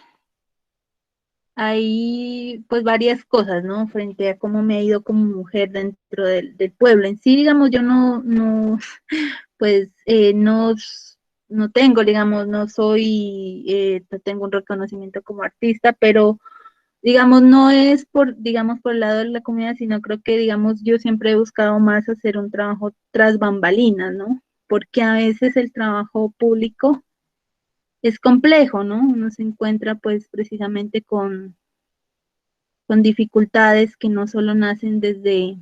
Speaker 2: hay pues varias cosas, ¿no? Frente a cómo me ha ido como mujer dentro del pueblo. En sí, digamos, yo pues no tengo, digamos, no soy, no tengo un reconocimiento como artista, pero digamos, no es digamos, por el lado de la comunidad, sino creo que, digamos, yo siempre he buscado más hacer un trabajo tras bambalinas, ¿no? Porque a veces el trabajo público es complejo, ¿no? Uno se encuentra pues precisamente con dificultades que no solo nacen desde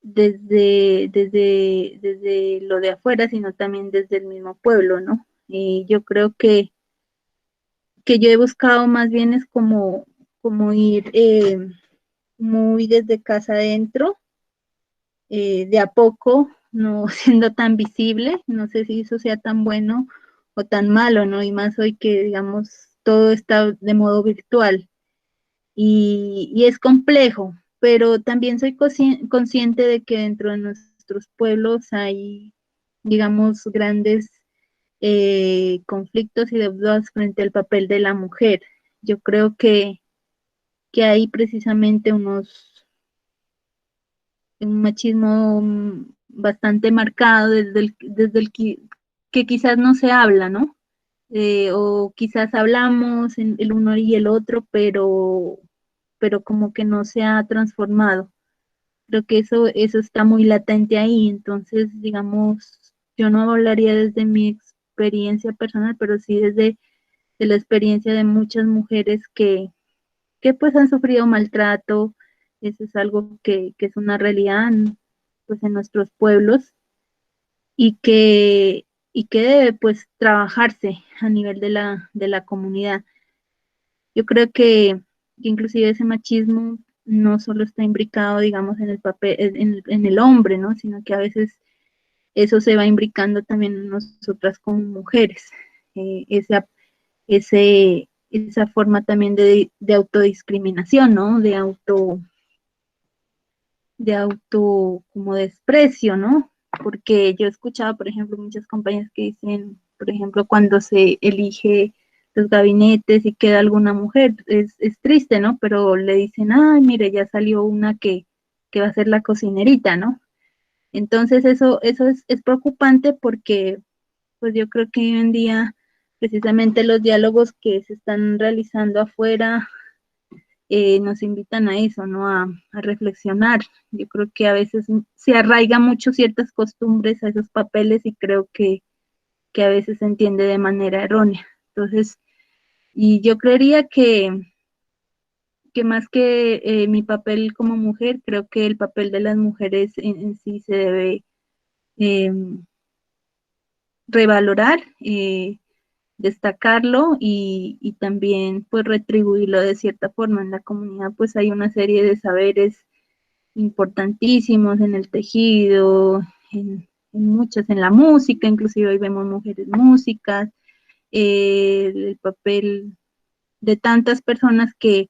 Speaker 2: lo de afuera, sino también desde el mismo pueblo, ¿no? Y yo creo que yo he buscado más bien es como ir muy desde casa adentro, de a poco, no siendo tan visible, no sé si eso sea tan bueno o tan malo, ¿no? Y más hoy que, digamos, todo está de modo virtual y es complejo, pero también soy consciente de que dentro de nuestros pueblos hay, digamos, grandes conflictos y deudas frente al papel de la mujer. Yo creo que hay precisamente un machismo bastante marcado desde el que quizás no se habla, ¿no? o quizás hablamos el uno y el otro, pero como que no se ha transformado. Creo que eso está muy latente ahí, entonces, digamos, yo no hablaría desde mi experiencia personal, pero sí desde de la experiencia de muchas mujeres que pues han sufrido maltrato. Eso es algo que es una realidad pues en nuestros pueblos y que debe pues trabajarse a nivel de la comunidad. Yo creo que inclusive ese machismo no solo está imbricado, digamos, en el papel, en el hombre, ¿no? Sino que a veces eso se va imbricando también en nosotras como mujeres. Esa, esa forma también de autodiscriminación, ¿no? Como desprecio, ¿no? Porque yo he escuchado, por ejemplo, muchas compañías que dicen, por ejemplo, cuando se elige los gabinetes y queda alguna mujer, es triste, ¿no? Pero le dicen, ay, mire, ya salió una que va a ser la cocinerita, ¿no? Entonces eso es preocupante porque pues yo creo que hoy en día precisamente los diálogos que se están realizando afuera nos invitan a eso, ¿no? A reflexionar. Yo creo que a veces se arraiga mucho ciertas costumbres a esos papeles y creo que a veces se entiende de manera errónea. Entonces, y yo creería que más que mi papel como mujer, creo que el papel de las mujeres en sí se debe eh, revalorar, destacarlo y también pues retribuirlo de cierta forma. En la comunidad pues hay una serie de saberes importantísimos en el tejido, muchas, en la música, inclusive hoy vemos mujeres músicas, el papel de tantas personas que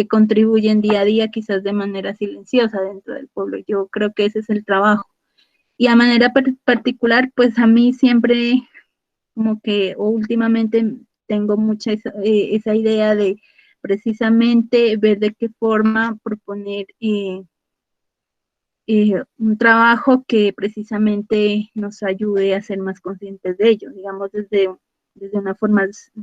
Speaker 2: contribuyen día a día, quizás de manera silenciosa dentro del pueblo. Yo creo que ese es el trabajo. Y a manera particular, pues a mí siempre como que o últimamente tengo mucha esa idea de precisamente ver de qué forma proponer un trabajo que precisamente nos ayude a ser más conscientes de ello, digamos desde de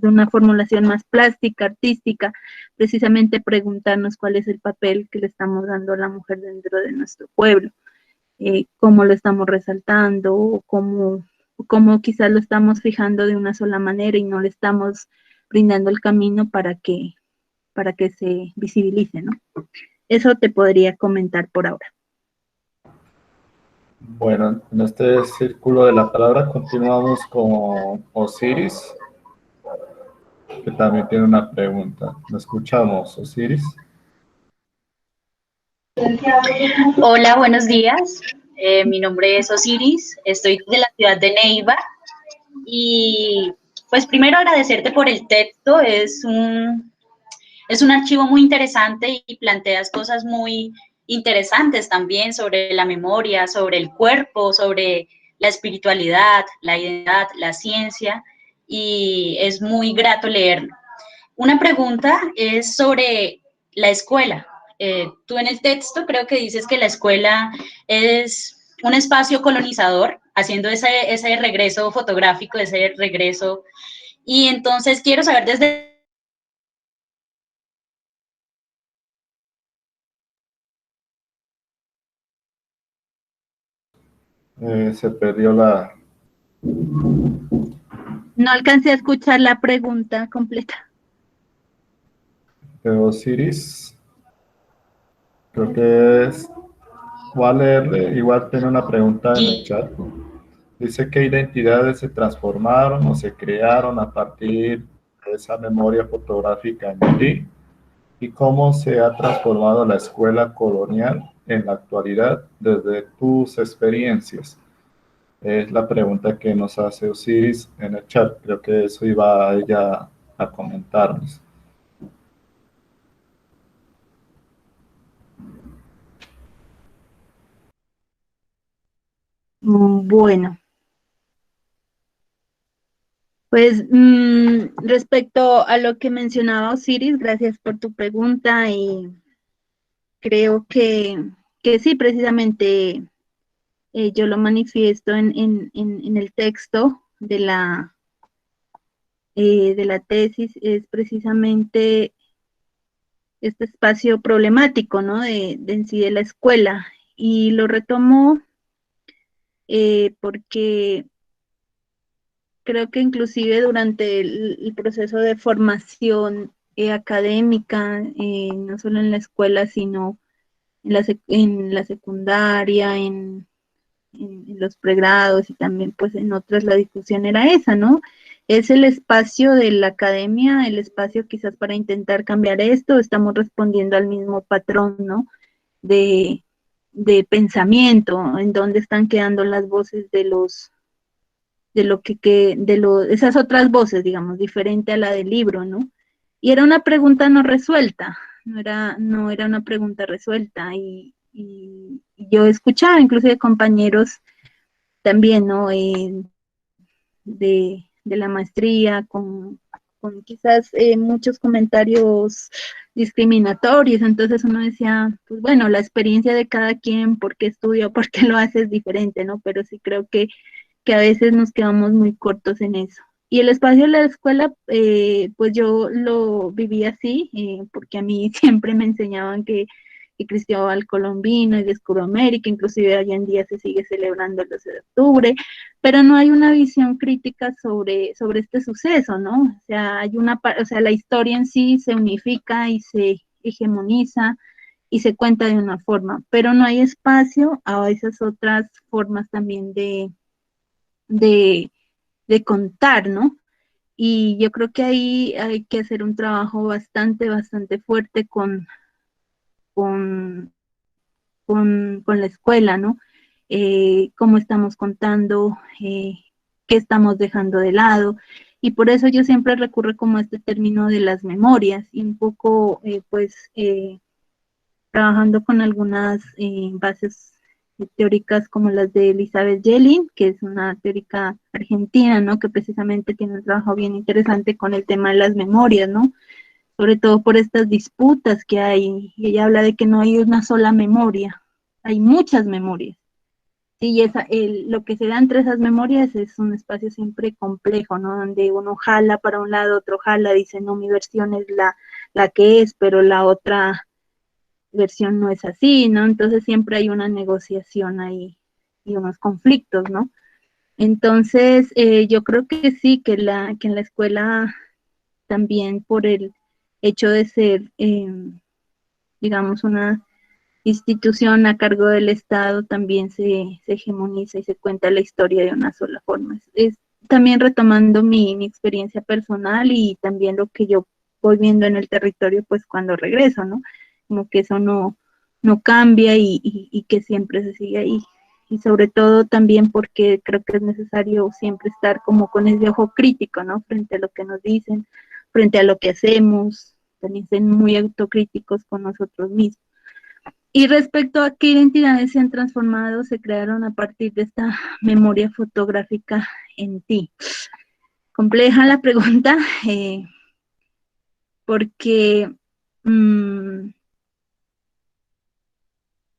Speaker 2: una formulación más plástica, artística, precisamente preguntarnos cuál es el papel que le estamos dando a la mujer dentro de nuestro pueblo, cómo lo estamos resaltando, o cómo quizás lo estamos fijando de una sola manera y no le estamos brindando el camino para que se visibilice, ¿no? Eso te podría comentar por ahora.
Speaker 1: Bueno, en este círculo de la palabra continuamos con Osiris, que también tiene una pregunta. ¿Lo escuchamos, Osiris?
Speaker 6: Hola, buenos días. Mi nombre es Osiris, estoy de la ciudad de Neiva y pues primero agradecerte por el texto, es un archivo muy interesante y planteas cosas muy interesantes también sobre la memoria, sobre el cuerpo, sobre la espiritualidad, la identidad, la ciencia y es muy grato leerlo. Una pregunta es sobre la escuela. Tú en el texto creo que dices que la escuela es un espacio colonizador, haciendo ese regreso fotográfico, ese regreso. Y entonces quiero saber desde...
Speaker 1: Se perdió la...
Speaker 2: No alcancé a escuchar la pregunta completa.
Speaker 1: de Osiris. Creo que es... Voy a leerle, igual tiene una pregunta en el chat. Dice qué identidades se transformaron o se crearon a partir de esa memoria fotográfica en ti y cómo se ha transformado la escuela colonial en la actualidad desde tus experiencias. Es la pregunta que nos hace Osiris en el chat. Creo que eso iba ella a comentarnos.
Speaker 2: Bueno, pues respecto a lo que mencionaba Osiris, gracias por tu pregunta y creo que sí, precisamente yo lo manifiesto en el texto de la tesis es precisamente este espacio problemático, ¿no? De en sí de la escuela. Y lo retomo porque creo que inclusive durante el proceso de formación académica, no solo en la escuela, sino en la secundaria, en los pregrados y también pues en otras la discusión era esa, ¿no? Es el espacio de la academia, el espacio quizás para intentar cambiar esto, estamos respondiendo al mismo patrón, ¿no? De, de pensamiento, en dónde están quedando las voces de los de lo esas otras voces, digamos, diferente a la del libro, ¿no? Y era una pregunta no resuelta, no era una pregunta resuelta, y yo escuchaba incluso de compañeros también, ¿no? De la maestría, con quizás muchos comentarios discriminatorios, entonces uno decía, pues bueno, la experiencia de cada quien, por qué estudió, por qué lo hace es diferente, ¿no? Pero sí creo que a veces nos quedamos muy cortos en eso. Y el espacio de la escuela, pues yo lo viví así, porque a mí siempre me enseñaban que Cristóbal Colón vino y descubrió América, inclusive hoy en día se sigue celebrando el 12 de octubre, pero no hay una visión crítica sobre este suceso, ¿no? O sea, o sea, la historia en sí se unifica y se hegemoniza y se cuenta de una forma, pero no hay espacio a esas otras formas también de, de contar, ¿no? Y yo creo que ahí hay que hacer un trabajo bastante fuerte con, con la escuela, ¿no? Cómo estamos contando, qué estamos dejando de lado. Y por eso yo siempre recurro como a este término de las memorias y un poco, trabajando con algunas bases teóricas como las de Elizabeth Yellin, que es una teórica argentina, ¿no? Que precisamente tiene un trabajo bien interesante con el tema de las memorias, ¿no? Sobre todo por estas disputas que hay, y ella habla de que no hay una sola memoria, hay muchas memorias. Sí, y lo que se da entre esas memorias es un espacio siempre complejo, ¿no? Donde uno jala para un lado, otro jala, dice, no, mi versión es la que es, pero la otra versión no es así, ¿no? Entonces siempre hay una negociación ahí y unos conflictos, ¿no? Entonces, yo creo que sí, que en la escuela también por el hecho de ser, digamos, una institución a cargo del Estado, también se hegemoniza y se cuenta la historia de una sola forma. También retomando mi experiencia personal y también lo que yo voy viendo en el territorio, pues cuando regreso, ¿no? Como que eso no cambia y que siempre se sigue ahí. Y sobre todo también porque creo que es necesario siempre estar como con ese ojo crítico, ¿no? Frente a lo que nos dicen, frente a lo que hacemos, también ser muy autocríticos con nosotros mismos. Y respecto a qué identidades se han transformado, se crearon a partir de esta memoria fotográfica en ti. Compleja la pregunta, porque,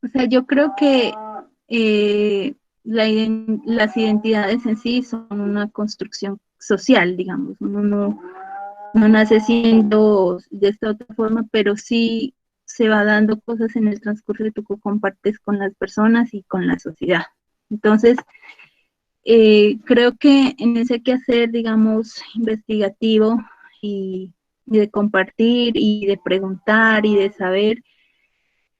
Speaker 2: o sea, yo creo que las identidades en sí son una construcción social, digamos. Uno no nace siendo de esta otra forma, pero sí se va dando cosas en el transcurso que tú compartes con las personas y con la sociedad. Entonces, creo que en ese quehacer, digamos, investigativo y de compartir y de preguntar y de saber,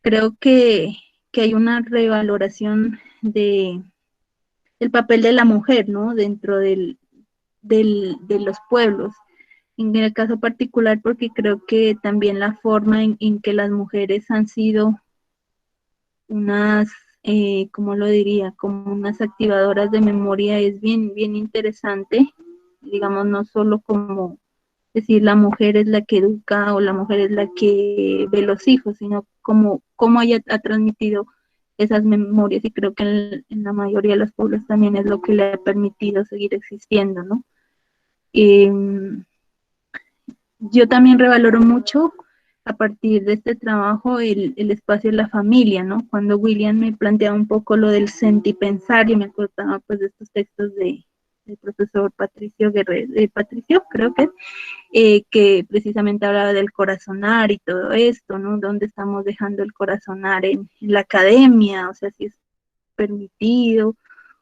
Speaker 2: creo que hay una revaloración del papel de la mujer, ¿no? Dentro de los pueblos. En el caso particular, porque creo que también la forma en que las mujeres han sido unas, ¿cómo lo diría? Como unas activadoras de memoria es bien interesante. Digamos, no solo como decir la mujer es la que educa o la mujer es la que ve los hijos, sino como ella ha transmitido esas memorias y creo que en la mayoría de los pueblos también es lo que le ha permitido seguir existiendo, ¿no? Yo también revaloro mucho a partir de este trabajo el espacio de la familia, ¿no? Cuando William me planteaba un poco lo del sentipensar, yo me acordaba pues de estos textos el profesor Patricio Guerrero, Patricio creo que precisamente hablaba del corazonar y todo esto, ¿no? ¿Dónde estamos dejando el corazonar en la academia? O sea, si es permitido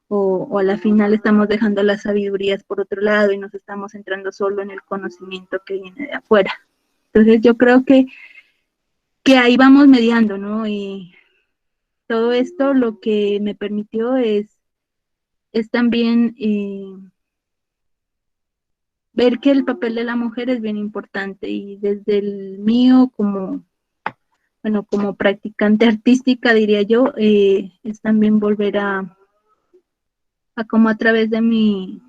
Speaker 2: o a la final estamos dejando las sabidurías por otro lado y nos estamos centrando solo en el conocimiento que viene de afuera. Entonces yo creo que ahí vamos mediando, ¿no? Y todo esto lo que me permitió es también ver que el papel de la mujer es bien importante y desde el mío como, bueno, como practicante artística, diría yo, es también volver a como a través de mi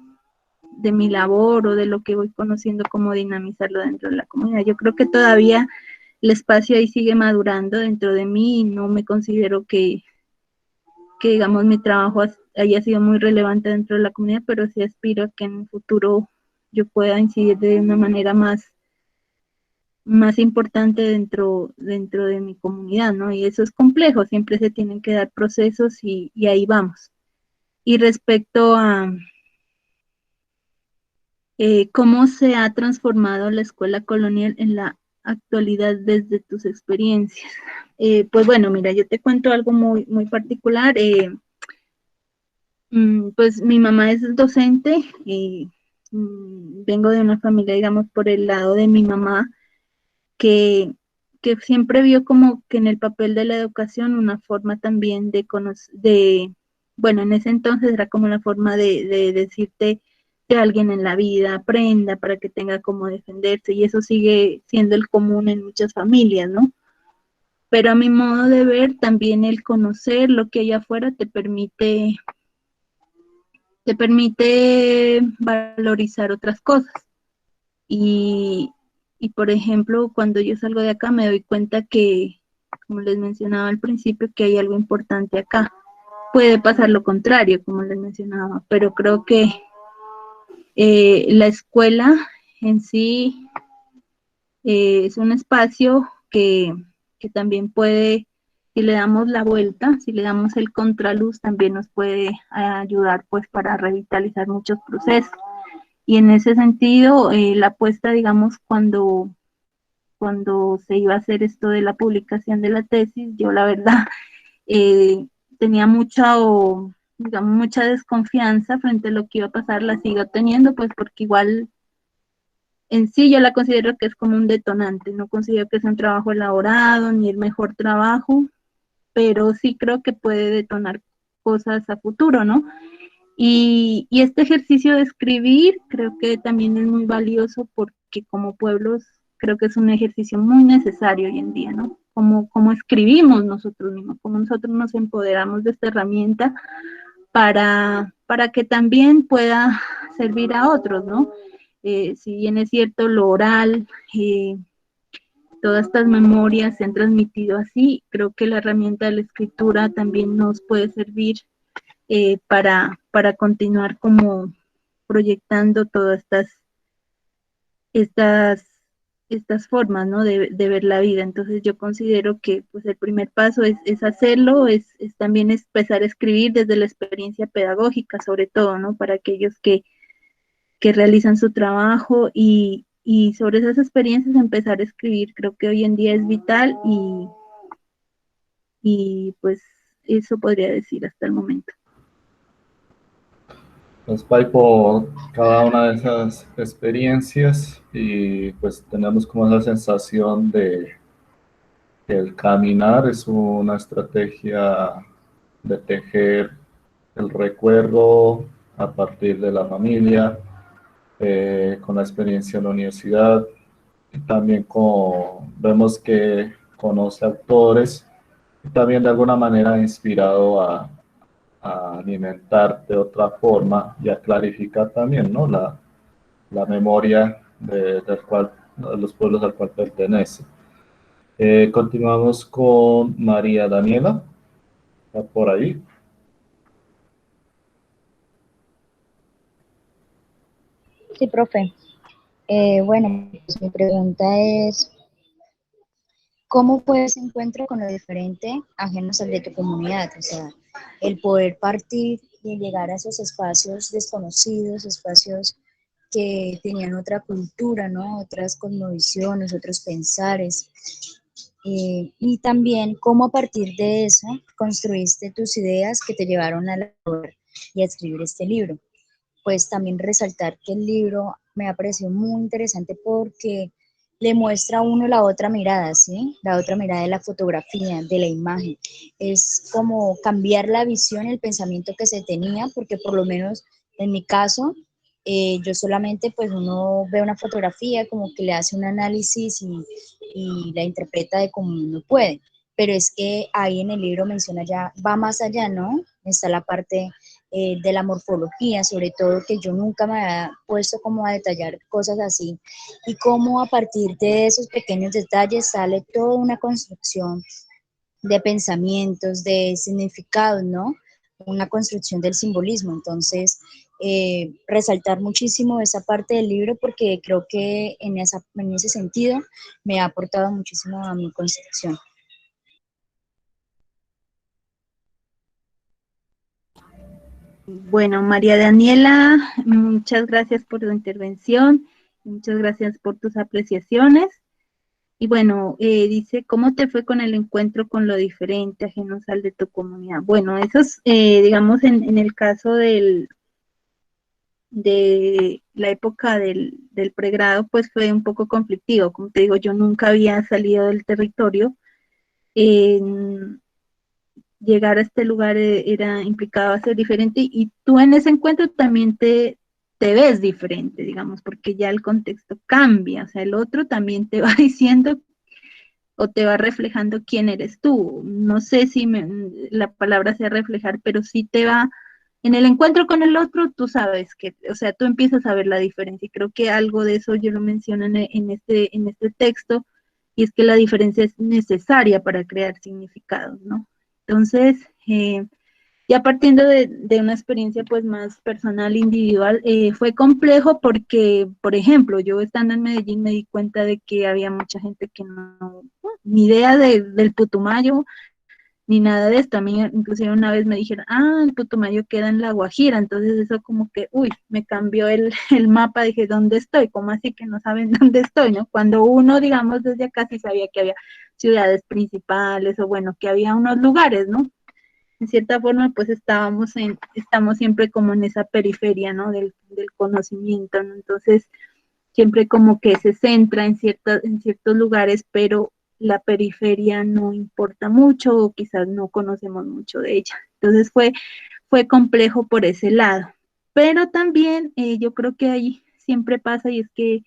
Speaker 2: labor o de lo que voy conociendo, cómo dinamizarlo dentro de la comunidad. Yo creo que todavía el espacio ahí sigue madurando dentro de mí y no me considero que digamos, mi trabajo haya sido muy relevante dentro de la comunidad, pero sí aspiro a que en un futuro yo pueda incidir de una manera más importante dentro de mi comunidad, ¿no? Y eso es complejo, siempre se tienen que dar procesos y ahí vamos. Y respecto a cómo se ha transformado la escuela colonial en la actualidad desde tus experiencias. Pues bueno, mira, yo te cuento algo muy, muy particular. Pues mi mamá es docente y vengo de una familia, digamos, por el lado de mi mamá, que, siempre vio como que en el papel de la educación una forma también de conocer, bueno, en ese entonces era como la forma de decirte que alguien en la vida aprenda para que tenga cómo defenderse y eso sigue siendo el común en muchas familias, ¿no? Pero a mi modo de ver, también el conocer lo que hay afuera te permite valorizar otras cosas. Y por ejemplo, cuando yo salgo de acá me doy cuenta que, como les mencionaba al principio, que hay algo importante acá. Puede pasar lo contrario, como les mencionaba, pero creo que la escuela en sí es un espacio que también puede, si le damos la vuelta, si le damos el contraluz, también nos puede ayudar pues para revitalizar muchos procesos. Y en ese sentido, la apuesta, digamos, cuando se iba a hacer esto de la publicación de la tesis, yo la verdad tenía digamos, mucha desconfianza frente a lo que iba a pasar, la sigo teniendo, pues porque igual en sí yo la considero que es como un detonante, no considero que sea un trabajo elaborado ni el mejor trabajo, pero sí creo que puede detonar cosas a futuro, ¿no? Y este ejercicio de escribir creo que también es muy valioso porque como pueblos creo que es un ejercicio muy necesario hoy en día, ¿no? Como escribimos nosotros mismos, como nosotros nos empoderamos de esta herramienta para que también pueda servir a otros, ¿no? Si bien es cierto, lo oral, todas estas memorias se han transmitido así, creo que la herramienta de la escritura también nos puede servir para continuar como proyectando todas estas formas, ¿no? De ver la vida. Entonces yo considero que pues el primer paso es hacerlo, es también empezar a escribir desde la experiencia pedagógica, sobre todo, ¿no? Para aquellos que realizan su trabajo y sobre esas experiencias empezar a escribir. Creo que hoy en día es vital y pues eso podría decir hasta el momento.
Speaker 1: Pues Pai por cada una de esas experiencias y pues tenemos como la sensación de que el caminar es una estrategia de tejer el recuerdo a partir de la familia, con la experiencia en la universidad y también vemos que conoce autores y también de alguna manera ha inspirado a alimentar de otra forma y a clarificar también, ¿no? la memoria de los pueblos al cual pertenece. Continuamos con María Daniela, ¿está por ahí?
Speaker 7: Sí, profe. Bueno, pues mi pregunta es, ¿cómo fue ese encuentro con lo diferente ajenos al de tu comunidad? O sea, el poder partir y llegar a esos espacios desconocidos, espacios que tenían otra cultura, ¿no? Otras cosmovisiones, otros pensares. Y también cómo a partir de eso construiste tus ideas que te llevaron a elaborar y a escribir este libro. Pues también resaltar que el libro me ha parecido muy interesante porque le muestra a uno la otra mirada, ¿sí? La otra mirada de la fotografía, de la imagen. Es como cambiar la visión, el pensamiento que se tenía, porque por lo menos en mi caso, yo solamente pues uno ve una fotografía, como que le hace un análisis y la interpreta de como uno puede. Pero es que ahí en el libro menciona ya, va más allá, ¿no? Está la parte de la morfología, sobre todo, que yo nunca me había puesto como a detallar cosas así, y cómo a partir de esos pequeños detalles sale toda una construcción de pensamientos, de significados, ¿no? Una construcción del simbolismo. Entonces, resaltar muchísimo esa parte del libro porque creo que en ese sentido me ha aportado muchísimo a mi construcción.
Speaker 2: Bueno, María Daniela, muchas gracias por tu intervención, muchas gracias por tus apreciaciones. Y bueno, dice, ¿cómo te fue con el encuentro con lo diferente, ajeno al de tu comunidad? Bueno, eso es, digamos, en el caso de la época del pregrado, pues fue un poco conflictivo. Como te digo, yo nunca había salido del territorio. Llegar a este lugar implicaba ser diferente, y tú en ese encuentro también te ves diferente, digamos, porque ya el contexto cambia, o sea, el otro también te va diciendo o te va reflejando quién eres tú. No sé si la palabra sea reflejar, pero sí te va, en el encuentro con el otro, tú sabes que, o sea, tú empiezas a ver la diferencia, y creo que algo de eso yo lo menciono en este texto, y es que la diferencia es necesaria para crear significados, ¿no? Entonces, ya partiendo de una experiencia pues más personal, individual, fue complejo porque, por ejemplo, yo estando en Medellín me di cuenta de que había mucha gente que no, ni idea del Putumayo, ni nada de esto. A mí inclusive una vez me dijeron, el Putumayo queda en La Guajira, entonces eso como que, me cambió el mapa, dije, ¿dónde estoy? ¿Cómo así que no saben dónde estoy, no? Cuando uno, digamos, desde acá sí sabía que había ciudades principales, o bueno, que había unos lugares, ¿no? En cierta forma, pues estamos siempre como en esa periferia, ¿no? Del conocimiento, ¿no? Entonces, siempre como que se centra en ciertos lugares, pero la periferia no importa mucho, o quizás no conocemos mucho de ella. Entonces fue complejo por ese lado. Pero también yo creo que ahí siempre pasa, y es que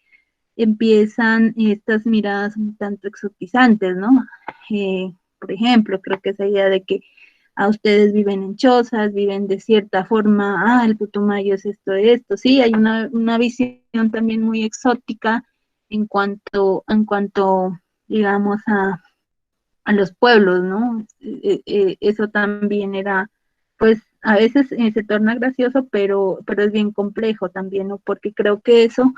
Speaker 2: empiezan estas miradas un tanto exotizantes, ¿no? Por ejemplo, creo que esa idea de que ustedes viven en chozas, viven de cierta forma, el Putumayo es esto, sí, hay una visión también muy exótica en cuanto digamos, a los pueblos, ¿no? Eso también era, pues, a veces se torna gracioso, pero es bien complejo también, ¿no? Porque creo que eso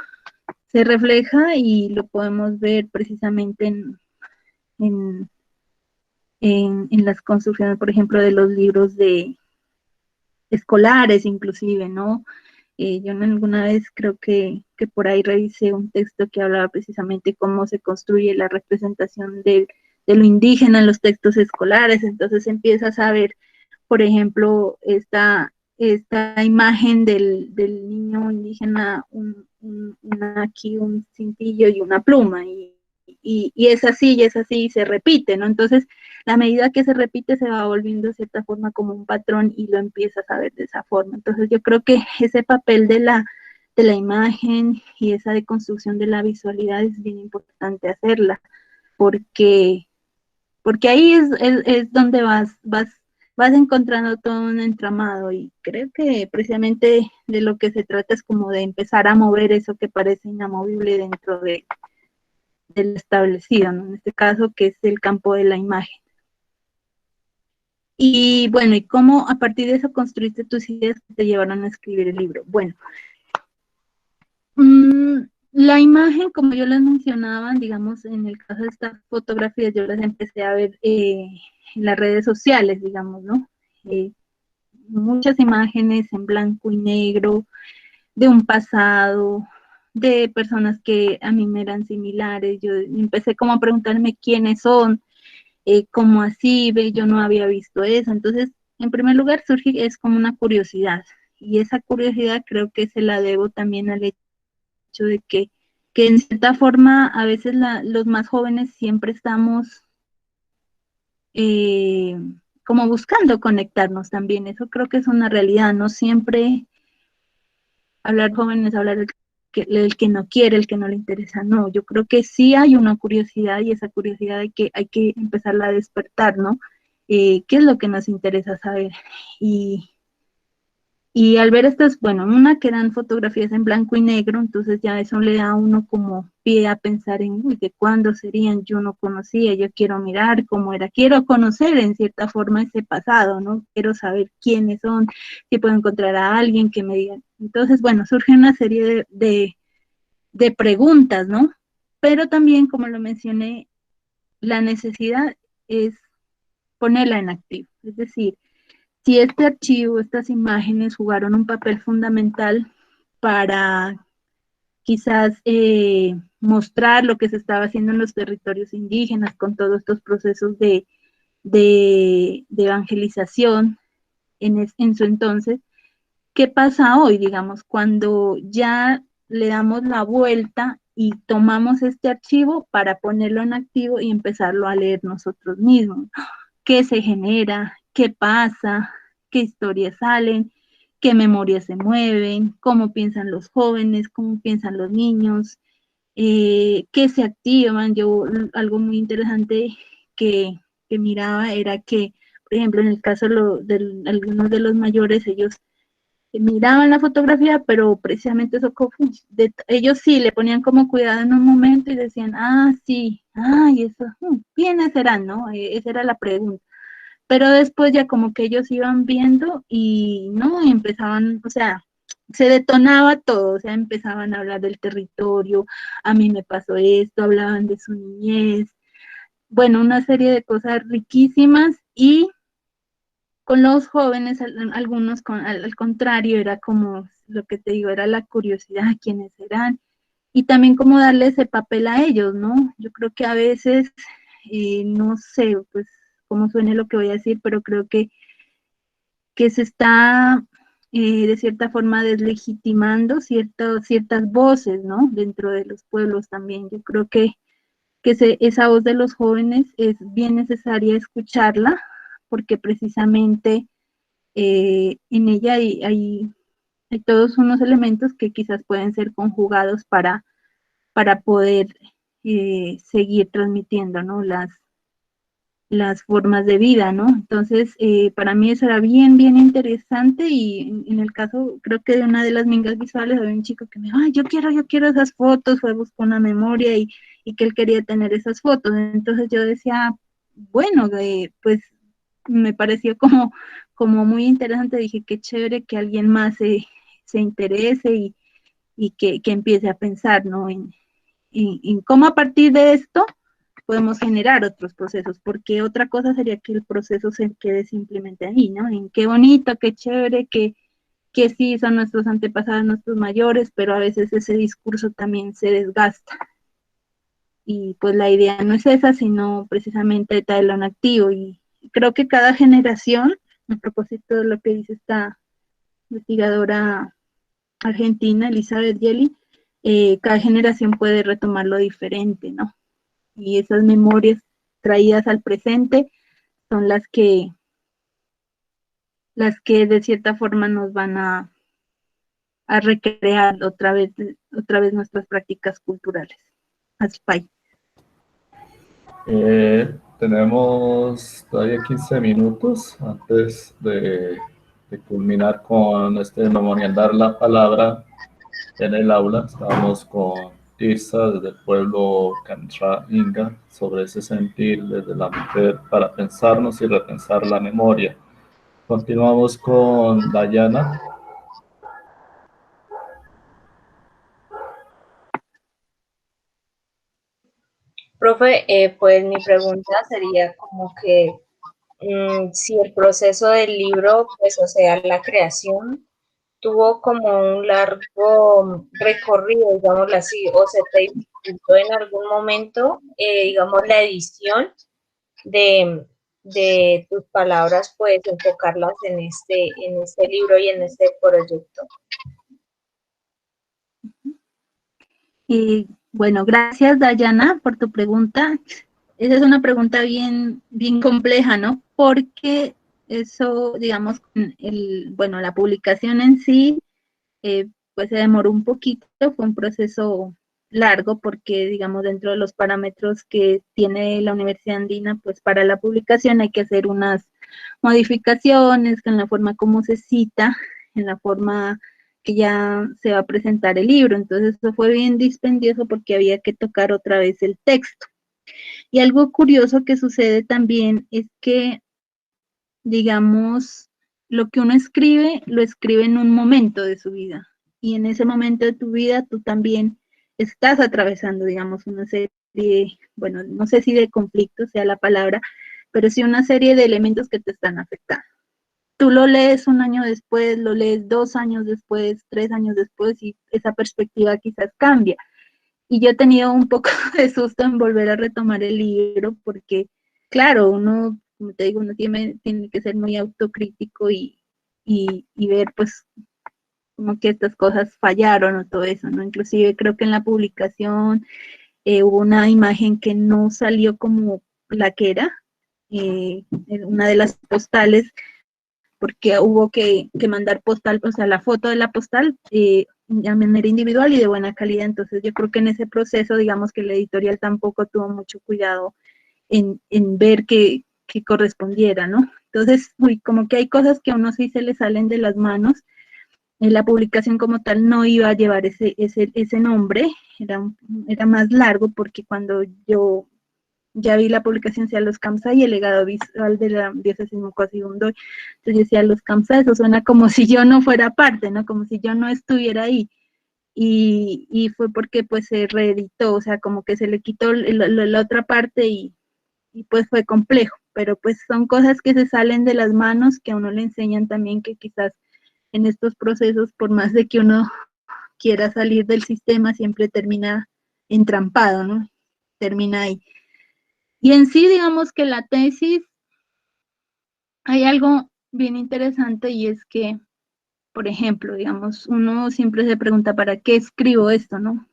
Speaker 2: se refleja y lo podemos ver precisamente en, en las construcciones, por ejemplo, de los libros escolares inclusive, ¿no? Yo alguna vez creo que por ahí revisé un texto que hablaba precisamente cómo se construye la representación de lo indígena en los textos escolares. Entonces empiezas a ver, por ejemplo, esta imagen del niño indígena, aquí un cintillo y una pluma, y es así, y es así, y se repite, ¿no? Entonces, la medida que se repite se va volviendo de cierta forma como un patrón, y lo empiezas a ver de esa forma. Entonces, yo creo que ese papel de la imagen y esa deconstrucción de la visualidad es bien importante hacerla, porque ahí es donde vas encontrando todo un entramado, y creo que precisamente de lo que se trata es como de empezar a mover eso que parece inamovible dentro del establecido, ¿no? En este caso, que es el campo de la imagen. Y bueno, ¿y cómo a partir de eso construiste tus ideas que te llevaron a escribir el libro? Bueno, la imagen, como yo les mencionaba, digamos, en el caso de estas fotografías, yo las empecé a ver en las redes sociales, digamos, ¿no? muchas imágenes en blanco y negro, de un pasado, de personas que a mí me eran similares. Yo empecé como a preguntarme quiénes son, cómo así, ve, yo no había visto eso. Entonces, en primer lugar, surge, es como una curiosidad. Y esa curiosidad creo que se la debo también al hecho de que en cierta forma a veces los más jóvenes siempre estamos eh, como buscando conectarnos también. Eso creo que es una realidad. No siempre hablar jóvenes, hablar el que no quiere, el que no le interesa. No, yo creo que sí hay una curiosidad y esa curiosidad hay que empezarla a despertar, ¿no? ¿Qué es lo que nos interesa saber? Y al ver estas, bueno, una que eran fotografías en blanco y negro, entonces ya eso le da a uno como pie a pensar en, uy, ¿de cuándo serían? Yo no conocía, yo quiero mirar cómo era, quiero conocer en cierta forma ese pasado, ¿no? Quiero saber quiénes son, si puedo encontrar a alguien que me diga. Entonces, bueno, surge una serie de preguntas, ¿no? Pero también, como lo mencioné, la necesidad es ponerla en activo, es decir, si este archivo, estas imágenes jugaron un papel fundamental para quizás mostrar lo que se estaba haciendo en los territorios indígenas con todos estos procesos de evangelización en su entonces, ¿qué pasa hoy, digamos, cuando ya le damos la vuelta y tomamos este archivo para ponerlo en activo y empezarlo a leer nosotros mismos? ¿Qué se genera? ¿Qué pasa? ¿Qué historias salen? ¿Qué memorias se mueven? ¿Cómo piensan los jóvenes? ¿Cómo piensan los niños? ¿Qué se activan? Yo, algo muy interesante que miraba era que, por ejemplo, en el caso de algunos de los mayores, ellos miraban la fotografía, pero precisamente eso, ellos sí le ponían como cuidado en un momento y decían, ah, sí, ay, eso, ¿quiénes serán, no? Esa era la pregunta. Pero después ya como que ellos iban viendo y no, y empezaban, o sea, se detonaba todo, o sea, empezaban a hablar del territorio, a mí me pasó esto, hablaban de su niñez, bueno, una serie de cosas riquísimas. Y con los jóvenes, algunos al contrario, era como lo que te digo, era la curiosidad, quiénes serán, y también como darle ese papel a ellos, ¿no? Yo creo que a veces, no sé, pues cómo suene lo que voy a decir, pero creo que se está de cierta forma deslegitimando ciertas voces, ¿no? Dentro de los pueblos también. Yo creo que esa voz de los jóvenes es bien necesaria escucharla, porque precisamente en ella hay todos unos elementos que quizás pueden ser conjugados para poder seguir transmitiendo, ¿no? Las formas de vida, ¿no? Entonces, para mí eso era bien, bien interesante y en el caso, creo que de una de las mingas visuales había un chico que me dijo, ay, yo quiero esas fotos, fue a buscar una memoria y que él quería tener esas fotos. Entonces yo decía, bueno, pues me pareció como muy interesante, dije, qué chévere que alguien más se interese y que empiece a pensar, ¿no? En cómo a partir de esto podemos generar otros procesos, porque otra cosa sería que el proceso se quede simplemente ahí, ¿no? En qué bonito, qué chévere, que sí son nuestros antepasados, nuestros mayores, pero a veces ese discurso también se desgasta. Y pues la idea no es esa, sino precisamente traerlo en activo. Y creo que cada generación, a propósito de lo que dice esta investigadora argentina, Elizabeth Yeli, cada generación puede retomarlo diferente, ¿no? Y esas memorias traídas al presente son las que de cierta forma nos van a recrear otra vez nuestras prácticas culturales. Aspay.
Speaker 1: Tenemos todavía 15 minutos antes de culminar con este memorial, dar la palabra en el aula. Estábamos con Tirsa desde el pueblo Cantra Inga sobre ese sentir desde la mujer para pensarnos y repensar la memoria. Continuamos con Dayana.
Speaker 8: Profe, pues mi pregunta sería como que si el proceso del libro, pues, o sea, la creación tuvo como un largo recorrido, digámoslo así, o se te dificultó en algún momento, digamos, la edición de tus palabras, pues, enfocarlas en este libro y en este proyecto.
Speaker 2: Y bueno, gracias Dayana por tu pregunta. Esa es una pregunta bien compleja, ¿no? Porque eso, digamos, bueno, la publicación en sí, pues se demoró un poquito, fue un proceso largo porque, digamos, dentro de los parámetros que tiene la Universidad Andina, pues para la publicación hay que hacer unas modificaciones en la forma como se cita, en la forma que ya se va a presentar el libro. Entonces eso fue bien dispendioso porque había que tocar otra vez el texto. Y algo curioso que sucede también es que, digamos, lo que uno escribe, lo escribe en un momento de su vida. Y en ese momento de tu vida tú también estás atravesando, digamos, una serie, bueno, no sé si de conflicto sea la palabra, pero sí una serie de elementos que te están afectando. Tú lo lees un año después, lo lees 2 años después, 3 años después, y esa perspectiva quizás cambia. Y yo he tenido un poco de susto en volver a retomar el libro porque, claro, uno, como te digo, uno tiene que ser muy autocrítico y ver, pues, como que estas cosas fallaron o todo eso, ¿no? Inclusive creo que en la publicación hubo una imagen que no salió como la que era, en una de las postales, porque hubo que mandar postal, o sea, la foto de la postal de manera individual y de buena calidad. Entonces yo creo que en ese proceso, digamos que la editorial tampoco tuvo mucho cuidado en ver que correspondiera, ¿no? Entonces, como que hay cosas que a uno sí se le salen de las manos. La publicación como tal no iba a llevar ese nombre, era más largo porque cuando yo ya vi la publicación, decía los CAMSA y el legado visual de la diócesis Mocoa-Sibundoy. Entonces decía los CAMSA, eso suena como si yo no fuera parte, ¿no? Como si yo no estuviera ahí. Y fue porque pues se reeditó, o sea, como que se le quitó la otra parte y pues fue complejo. Pero pues son cosas que se salen de las manos, que a uno le enseñan también que quizás en estos procesos, por más de que uno quiera salir del sistema, siempre termina entrampado, ¿no? Termina ahí. Y en sí, digamos que la tesis, hay algo bien interesante y es que, por ejemplo, digamos, uno siempre se pregunta, ¿para qué escribo esto, no?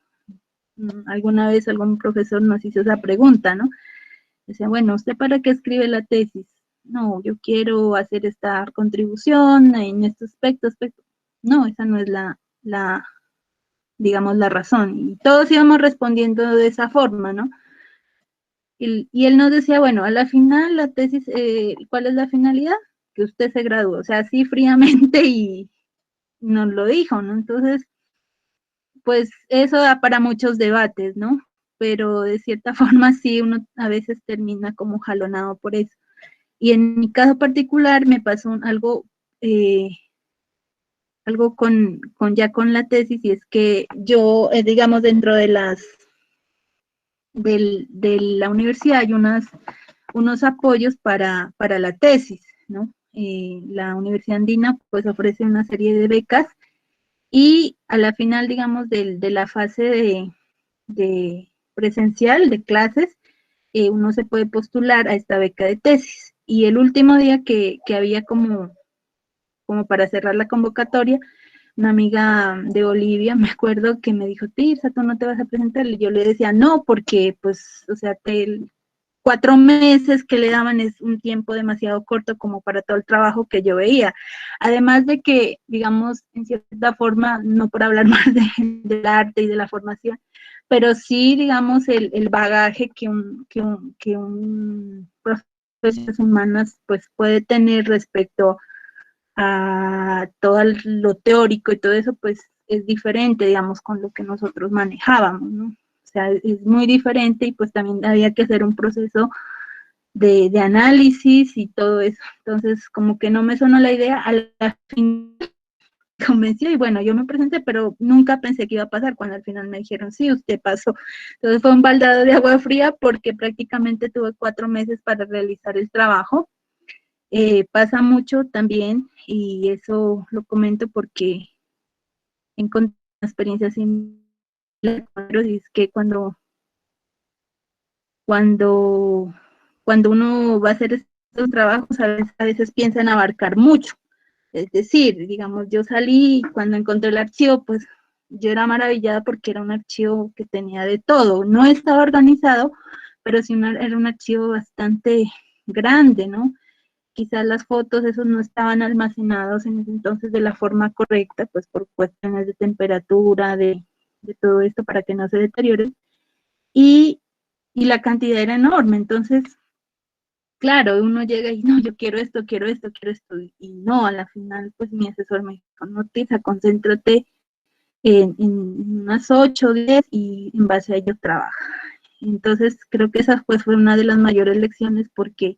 Speaker 2: Alguna vez algún profesor nos hizo esa pregunta, ¿no? Dice, bueno, ¿usted para qué escribe la tesis? No, yo quiero hacer esta contribución en este aspecto. No, esa no es digamos, la razón. Y todos íbamos respondiendo de esa forma, ¿no? Y él nos decía, bueno, a la final la tesis, ¿cuál es la finalidad? Que usted se gradúe, o sea, así fríamente y nos lo dijo, ¿no? Entonces, pues eso da para muchos debates, ¿no? Pero de cierta forma sí, uno a veces termina como jalonado por eso. Y en mi caso particular me pasó algo con la tesis, y es que yo, digamos, dentro de de la universidad hay unos apoyos para la tesis, ¿no? La Universidad Andina pues ofrece una serie de becas y a la final, digamos, de la fase de presencial de clases, uno se puede postular a esta beca de tesis. Y el último día que había como para cerrar la convocatoria, una amiga de Bolivia, me acuerdo que me dijo, Tirsa, tú no te vas a presentar. Y yo le decía, no, porque pues, o sea, 4 meses que le daban es un tiempo demasiado corto como para todo el trabajo que yo veía. Además de que, digamos, en cierta forma, no por hablar más del arte y de la formación, pero sí, digamos, el bagaje que un profesor de humanas pues puede tener respecto a todo lo teórico y todo eso, pues es diferente, digamos, con lo que nosotros manejábamos, ¿no? O sea, es muy diferente y pues también había que hacer un proceso de análisis y todo eso. Entonces, como que no me sonó la idea, a la fin me convenció y bueno, yo me presenté, pero nunca pensé que iba a pasar cuando al final me dijeron, sí, usted pasó. Entonces fue un baldado de agua fría porque prácticamente tuve 4 meses para realizar el trabajo Pasa mucho también, y eso lo comento porque encontré una experiencia similar, y es que cuando, cuando uno va a hacer estos trabajos, a veces piensan abarcar mucho. Es decir, digamos, yo salí y cuando encontré el archivo, pues yo era maravillada porque era un archivo que tenía de todo. No estaba organizado, pero sí era un archivo bastante grande, ¿no? Quizás las fotos, esos no estaban almacenados en ese entonces de la forma correcta, pues por cuestiones de temperatura, de todo esto para que no se deterioren. Y, y la cantidad era enorme, entonces claro, uno llega y no, yo quiero esto, quiero esto, quiero esto, y no, a la final, pues mi asesor me dijo, no, Tisa, concéntrate en unas 8 o 10 y en base a ello trabaja. Entonces, creo que esa pues fue una de las mayores lecciones porque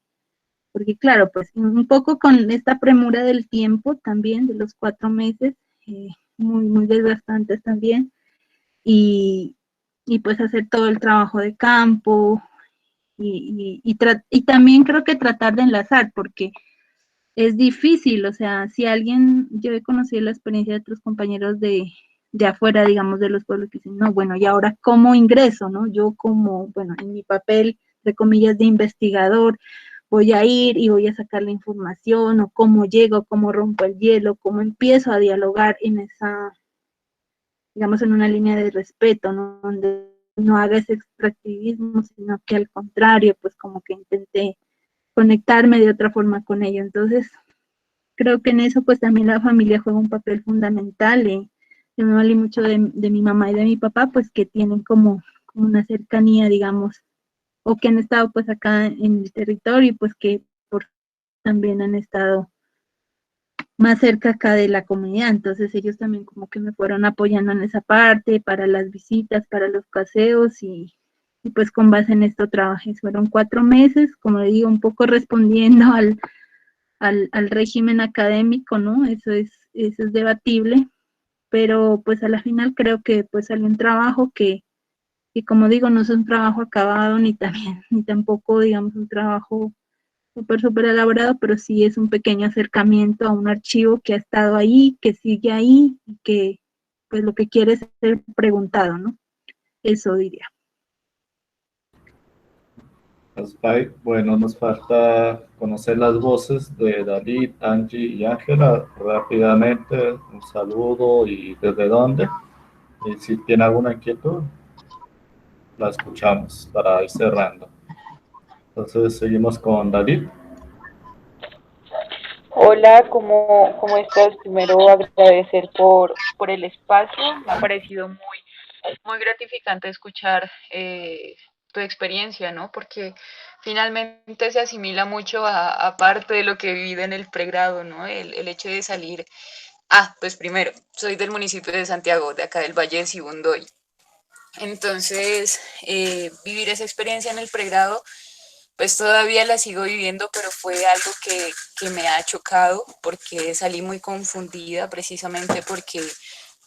Speaker 2: claro, pues un poco con esta premura del tiempo también, de los 4 meses, muy, muy desgastantes también, y, y pues hacer todo el trabajo de campo, y también creo que tratar de enlazar, porque es difícil, o sea, si alguien, yo he conocido la experiencia de otros compañeros de afuera, digamos, de los pueblos que dicen, no, bueno, ¿y ahora cómo ingreso, no? Yo como, bueno, en mi papel, de comillas, de investigador, voy a ir y voy a sacar la información, o cómo llego, cómo rompo el hielo, cómo empiezo a dialogar en esa, digamos, en una línea de respeto, ¿no? Donde no haga ese extractivismo, sino que al contrario, pues como que intenté conectarme de otra forma con ello. Entonces, creo que en eso pues también la familia juega un papel fundamental, y yo me valí mucho de mi mamá y de mi papá, pues que tienen como una cercanía, digamos, o que han estado pues acá en el territorio, y pues que por también han estado más cerca acá de la comunidad, entonces ellos también como que me fueron apoyando en esa parte, para las visitas, para los paseos, y pues con base en esto trabajé. Fueron 4 meses, como le digo, un poco respondiendo al régimen académico, ¿no? Eso es debatible, pero pues a la final creo que pues salió un trabajo que como digo, no es un trabajo acabado, ni también, ni tampoco, digamos, un trabajo súper, súper elaborado, pero sí es un pequeño acercamiento a un archivo que ha estado ahí, que sigue ahí, y que pues lo que quiere es ser preguntado, ¿no? Eso diría.
Speaker 1: Bueno, nos falta conocer las voces de David, Angie y Ángela. Rápidamente, un saludo y desde dónde. Y si tiene alguna inquietud, la escuchamos para ir cerrando. Entonces, seguimos con David.
Speaker 9: Hola, ¿cómo estás? Primero agradecer por el espacio. Me ha parecido muy gratificante escuchar tu experiencia, ¿no? Porque finalmente se asimila mucho a parte de lo que he vivido en el pregrado, ¿no? El hecho de salir. Pues primero, soy del municipio de Santiago, de acá del Valle de Sibundoy. Entonces, vivir esa experiencia en el pregrado pues todavía la sigo viviendo, pero fue algo que me ha chocado porque salí muy confundida precisamente porque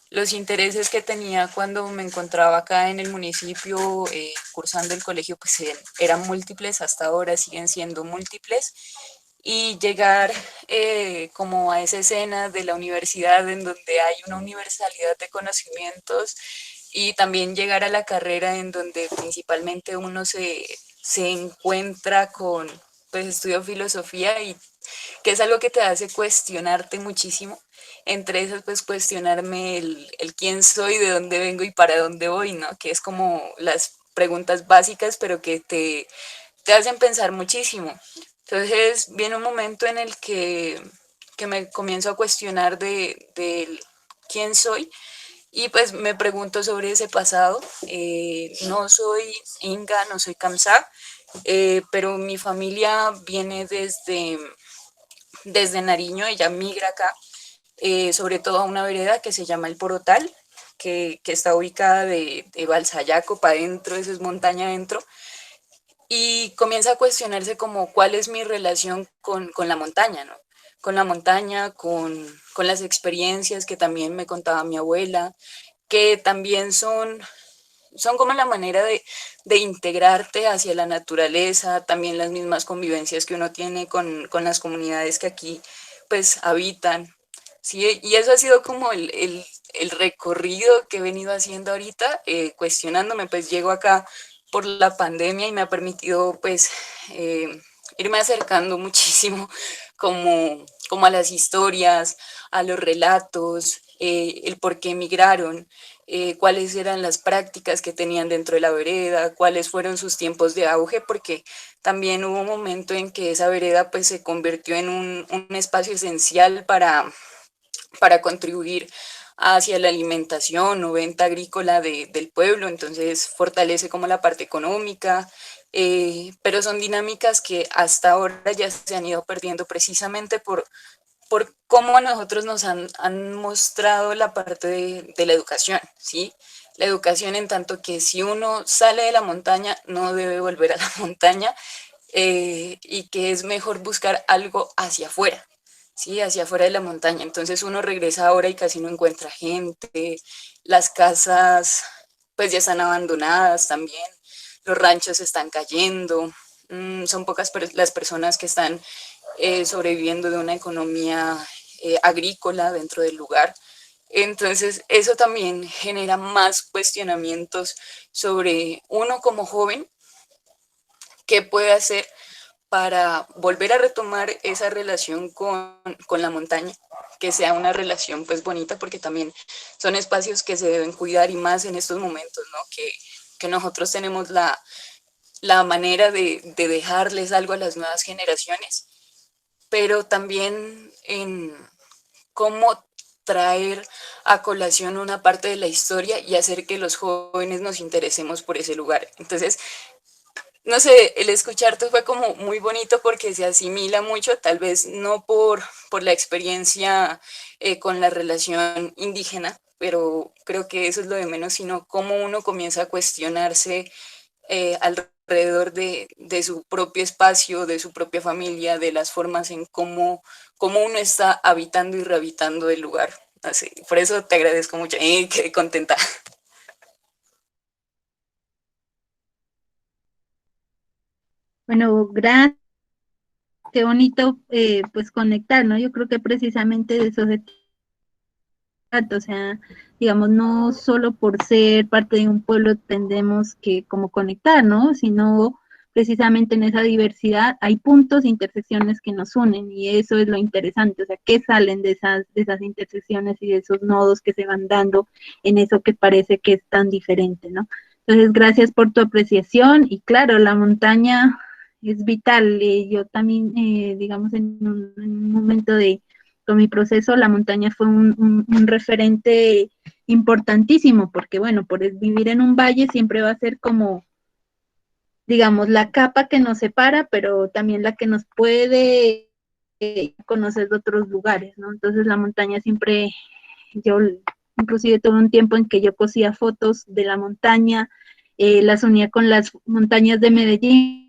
Speaker 9: los intereses que tenía cuando me encontraba acá en el municipio cursando el colegio pues eran múltiples, hasta ahora siguen siendo múltiples, y llegar como a esa escena de la universidad en donde hay una universalidad de conocimientos, y también llegar a la carrera en donde principalmente uno se encuentra con, pues estudio filosofía, y que es algo que te hace cuestionarte muchísimo. Entre esas, pues cuestionarme el quién soy, de dónde vengo y para dónde voy, ¿no? Que es como las preguntas básicas, pero que te hacen pensar muchísimo. Entonces viene un momento en el que me comienzo a cuestionar de quién soy, y pues me pregunto sobre ese pasado. No soy Inga, no soy Kamsa, pero mi familia viene desde Nariño, ella migra acá, sobre todo a una vereda que se llama El Porotal, que está ubicada de Balsayaco para adentro, eso es montaña adentro, y comienza a cuestionarse como cuál es mi relación con la montaña, ¿no? Con la montaña, con las experiencias que también me contaba mi abuela, que también son
Speaker 3: son como la manera de integrarte hacia la naturaleza, también las mismas convivencias que uno tiene con las comunidades que aquí pues habitan. Sí, y eso ha sido como el recorrido que he venido haciendo ahorita, cuestionándome, pues llego acá por la pandemia y me ha permitido pues irme acercando muchísimo como a las historias, a los relatos, el por qué emigraron, cuáles eran las prácticas que tenían dentro de la vereda, cuáles fueron sus tiempos de auge, porque también hubo un momento en que esa vereda pues se convirtió en un espacio esencial para contribuir hacia la alimentación o venta agrícola del pueblo, entonces fortalece como la parte económica, pero son dinámicas que hasta ahora ya se han ido perdiendo precisamente por cómo a nosotros nos han mostrado la parte de la educación, ¿sí? La educación en tanto que si uno sale de la montaña no debe volver a la montaña, y que es mejor buscar algo hacia afuera, ¿sí? Hacia afuera de la montaña. Entonces uno regresa ahora y casi no encuentra gente, las casas pues ya están abandonadas también, los ranchos están cayendo, son pocas las personas que están sobreviviendo de una economía agrícola dentro del lugar. Entonces, eso también genera más cuestionamientos sobre uno como joven, qué puede hacer para volver a retomar esa relación con la montaña, que sea una relación pues bonita, porque también son espacios que se deben cuidar y más en estos momentos, ¿no? Que nosotros tenemos la manera de dejarles algo a las nuevas generaciones, pero también en cómo traer a colación una parte de la historia y hacer que los jóvenes nos interesemos por ese lugar. Entonces, no sé, el escucharte fue como muy bonito porque se asimila mucho, tal vez no por la experiencia con la relación indígena, pero creo que eso es lo de menos, sino cómo uno comienza a cuestionarse alrededor de su propio espacio, de su propia familia, de las formas en cómo uno está habitando y rehabitando el lugar. Así, por eso te agradezco mucho, quedé contenta.
Speaker 2: Bueno, gracias. Qué bonito pues conectar, ¿no? Yo creo que precisamente de eso se trata, o sea, digamos, no solo por ser parte de un pueblo tendemos que como conectar, ¿no? Sino precisamente en esa diversidad hay puntos, intersecciones que nos unen y eso es lo interesante, o sea, ¿qué salen de esas intersecciones y de esos nodos que se van dando en eso que parece que es tan diferente, ¿no? Entonces, gracias por tu apreciación y claro, la montaña es vital. Yo también, digamos, en un momento de con mi proceso, la montaña fue un referente importantísimo, porque bueno, por vivir en un valle siempre va a ser como, digamos, la capa que nos separa, pero también la que nos puede conocer de otros lugares, ¿no? Entonces la montaña siempre, yo inclusive tuve un tiempo en que yo cosía fotos de la montaña, las unía con las montañas de Medellín,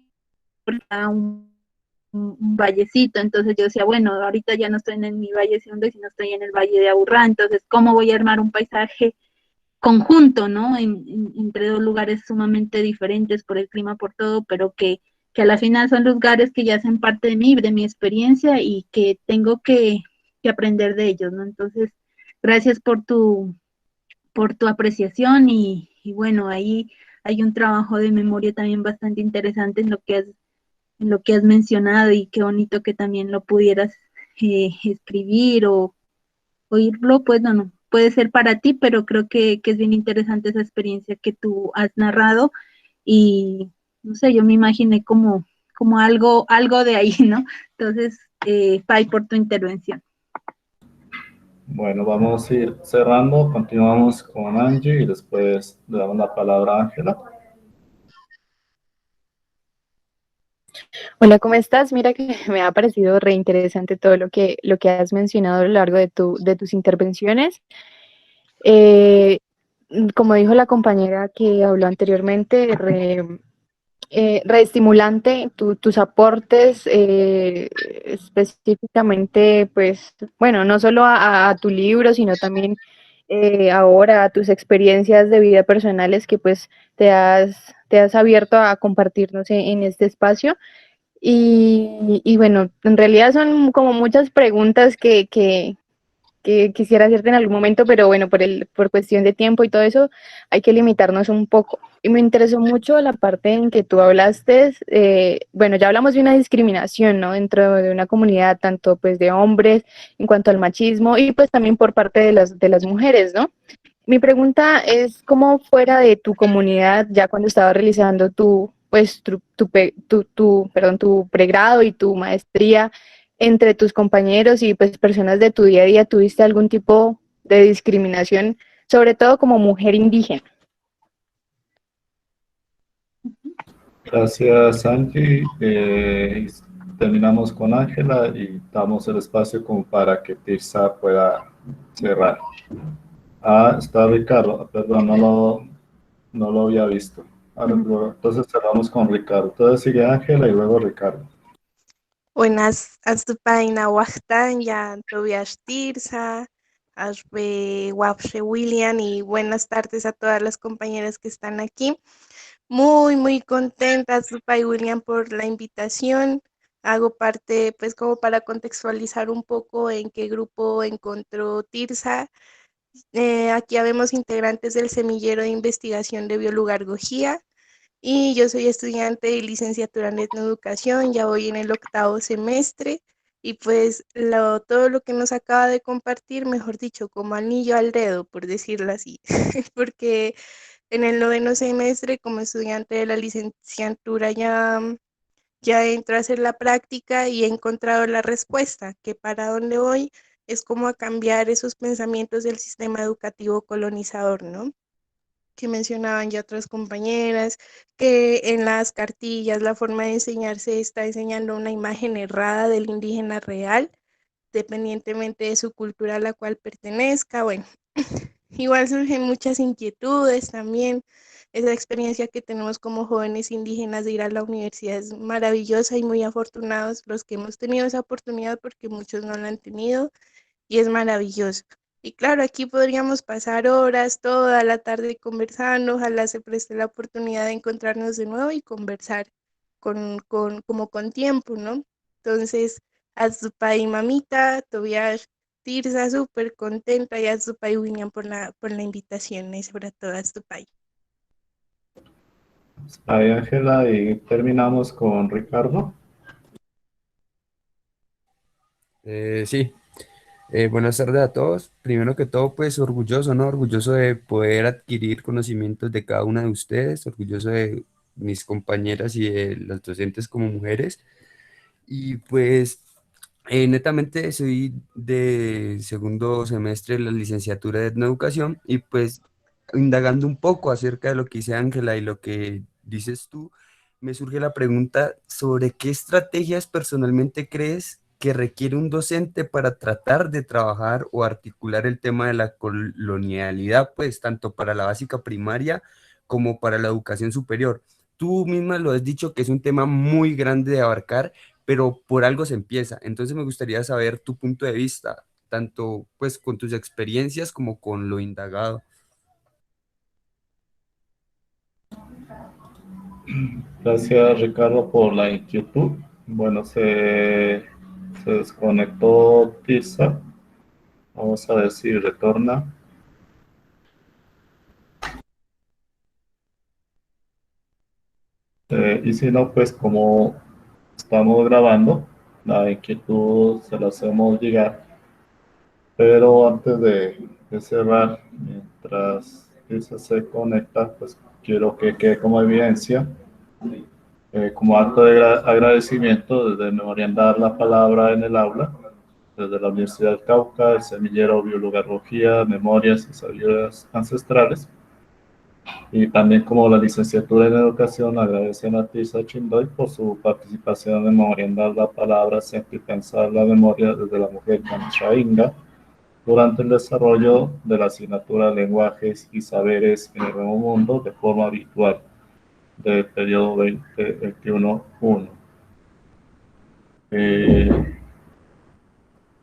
Speaker 2: un vallecito, entonces yo decía, bueno, ahorita ya no estoy en mi valle Hondo, sino estoy en el valle de Aburrá, entonces, ¿cómo voy a armar un paisaje conjunto, ¿no? Entre dos lugares sumamente diferentes por el clima, por todo, pero que a la final son lugares que ya hacen parte de mí, de mi experiencia y que tengo que aprender de ellos, ¿no? Entonces, gracias por tu apreciación y bueno, ahí hay un trabajo de memoria también bastante interesante en lo que has mencionado y qué bonito que también lo pudieras escribir o oírlo, pues no, puede ser para ti, pero creo que es bien interesante esa experiencia que tú has narrado y no sé, yo me imaginé como algo de ahí, ¿no? Entonces, Pai, por tu intervención.
Speaker 1: Bueno, vamos a ir cerrando, continuamos con Angie y después le damos la palabra a Ángela.
Speaker 9: Hola, ¿cómo estás? Mira que me ha parecido re interesante todo lo que has mencionado a lo largo de tus intervenciones. Como dijo la compañera que habló anteriormente, re estimulante tus aportes, específicamente, pues, bueno, no solo a tu libro, sino también
Speaker 10: ahora, a tus experiencias de vida personales que pues te has abierto a compartirnos en este espacio. Y bueno, en realidad son como muchas preguntas que quisiera hacerte en algún momento, pero bueno, por cuestión de tiempo y todo eso, hay que limitarnos un poco. Y me interesó mucho la parte en que tú hablaste, bueno, ya hablamos de una discriminación, ¿no? Dentro de una comunidad, tanto pues de hombres en cuanto al machismo y pues también por parte de las mujeres, ¿no? Mi pregunta es, ¿cómo fuera de tu comunidad, ya cuando estabas realizando pues, perdón, tu pregrado y tu maestría, entre tus compañeros y pues personas de tu día a día, tuviste algún tipo de discriminación, sobre todo como mujer indígena?
Speaker 1: Gracias, Angie. Terminamos con Ángela y damos el espacio como para que Tirsa pueda cerrar. Ah, está Ricardo. Perdón, no lo había visto. Entonces cerramos con Ricardo. Entonces sigue Ángela y luego Ricardo.
Speaker 11: Buenas, Astupaina Wachtan, ya Tobias Tirsa, Ashbe Wapse William y buenas tardes a todas las compañeras que están aquí. Muy contenta, Astupai William, por la invitación. Hago parte, pues como para contextualizar un poco en qué grupo encontró Tirsa. Aquí habemos integrantes del Semillero de Investigación de Biolugargología y yo soy estudiante de licenciatura en etnoeducación, ya voy en el 8º semestre y pues todo lo que nos acaba de compartir, mejor dicho, como anillo al dedo, por decirlo así, porque en el 9º semestre como estudiante de la licenciatura ya entro a hacer la práctica y he encontrado la respuesta, que para dónde voy es como a cambiar esos pensamientos del sistema educativo colonizador, ¿no? Que mencionaban ya otras compañeras, que en las cartillas la forma de enseñarse está enseñando una imagen errada del indígena real, dependientemente de su cultura a la cual pertenezca. Bueno, igual surgen muchas inquietudes también. Esa experiencia que tenemos como jóvenes indígenas de ir a la universidad es maravillosa y muy afortunados los que hemos tenido esa oportunidad porque muchos no la han tenido y es maravilloso. Y claro, aquí podríamos pasar horas, toda la tarde conversando, ojalá se preste la oportunidad de encontrarnos de nuevo y conversar como con tiempo, ¿no? Entonces, Azupai mamita, Tobias, Tirsa, súper contenta y Azupai William por la invitación, es para todas Azupai.
Speaker 1: Ahí Ángela y terminamos con Ricardo.
Speaker 12: Sí, buenas tardes a todos. Primero que todo, pues orgulloso, ¿no? Orgulloso de poder adquirir conocimientos de cada una de ustedes, orgulloso de mis compañeras y de las docentes como mujeres. Y pues netamente soy de segundo semestre de la licenciatura de etnoeducación y pues indagando un poco acerca de lo que dice Ángela y lo que dices tú, me surge la pregunta sobre qué estrategias personalmente crees que requiere un docente para tratar de trabajar o articular el tema de la colonialidad, pues tanto para la básica primaria como para la educación superior. Tú misma lo has dicho que es un tema muy grande de abarcar, pero por algo se empieza. Entonces me gustaría saber tu punto de vista, tanto pues con tus experiencias como con lo indagado.
Speaker 1: Gracias, Ricardo, por la inquietud. Bueno, se desconectó Tirsa. Vamos a ver si retorna. Y si no, pues como estamos grabando, la inquietud se la hacemos llegar. Pero antes de cerrar, mientras Tirsa se conecta, pues quiero que quede como evidencia, como acto de agradecimiento, desde Memoriandar la palabra en el aula, desde la Universidad del Cauca, el Semillero Biolugarología, Memorias y Sabidurías Ancestrales. Y también como la licenciatura en educación agradecen a Tirsa Chindoy por su participación en Memoriandar la palabra, siempre pensar la memoria desde la mujer Inga durante el desarrollo de la asignatura Lenguajes y Saberes en el Nuevo Mundo de forma virtual del periodo 2021-1.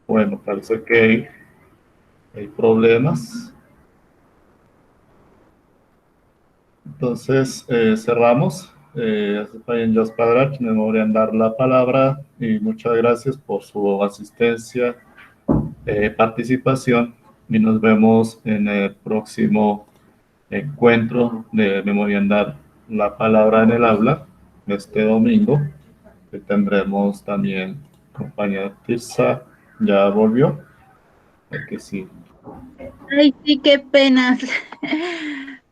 Speaker 1: Bueno, parece que hay problemas. entonces cerramos. Vayan Jos Padrach, me voy a dar la palabra y muchas gracias por su asistencia, participación, y nos vemos en el próximo encuentro de Memoria en Dar la Palabra en el Aula, este domingo, que tendremos también compañera Tirsa, ya volvió, que sí.
Speaker 2: Ay, sí, qué penas.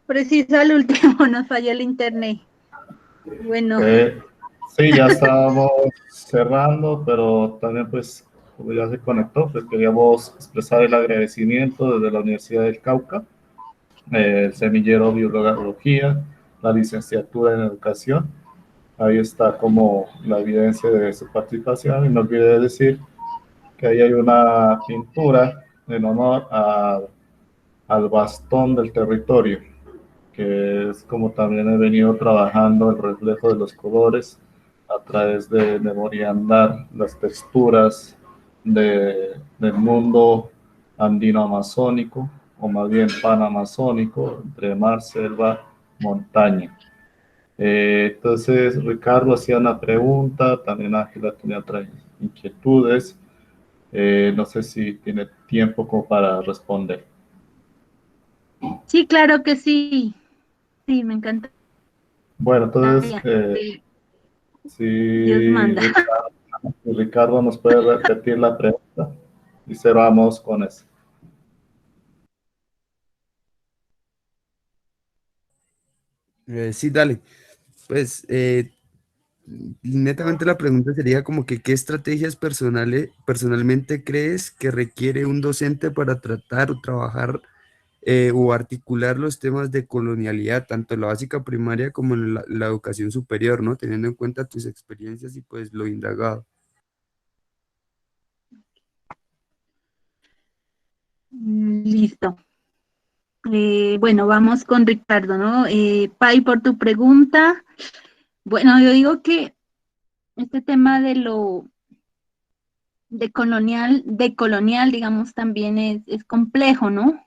Speaker 2: Preciso al último nos falló el internet. Bueno.
Speaker 1: Sí, ya estábamos cerrando, pero también pues, como ya se conectó, pues queríamos expresar el agradecimiento desde la Universidad del Cauca, el semillero Biología, la licenciatura en Educación. Ahí está como la evidencia de su participación, y no olvide decir que ahí hay una pintura en honor al bastón del territorio, que es como también he venido trabajando el reflejo de los colores a través de Memoria Andar, las texturas del mundo andino-amazónico, o más bien panamazónico, entre mar, selva, montaña. Entonces, Ricardo hacía una pregunta, también Ángela tenía otras inquietudes. No sé si tiene tiempo como para responder.
Speaker 2: Sí, claro que sí. Sí, me encanta.
Speaker 1: Bueno, entonces, si
Speaker 2: Dios manda.
Speaker 1: Ricardo nos puede repetir la pregunta y cerramos con eso.
Speaker 12: Sí, dale. Pues netamente la pregunta sería como que ¿qué estrategias personalmente crees que requiere un docente para tratar o trabajar o articular los temas de colonialidad, tanto en la básica primaria como en la educación superior, ¿no? Teniendo en cuenta tus experiencias y pues lo indagado.
Speaker 2: Listo. Bueno, vamos con Ricardo, ¿no? Pai, por tu pregunta. Bueno, yo digo que este tema de colonial, digamos, también es complejo, ¿no?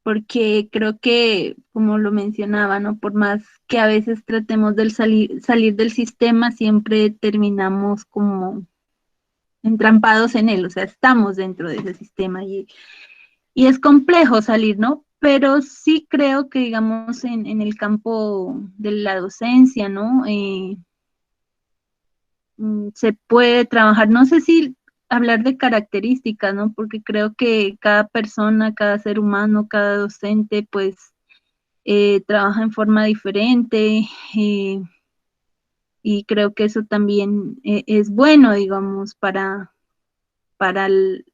Speaker 2: Porque creo que, como lo mencionaba, ¿no? Por más que a veces tratemos de salir del sistema, siempre terminamos como entrampados en él, o sea, estamos dentro de ese sistema y es complejo salir, ¿no? Pero sí creo que, digamos, en el campo de la docencia, ¿no? Se puede trabajar, no sé si hablar de características, ¿no? Porque creo que cada persona, cada ser humano, cada docente, pues trabaja en forma diferente y creo que eso también es bueno, digamos, para el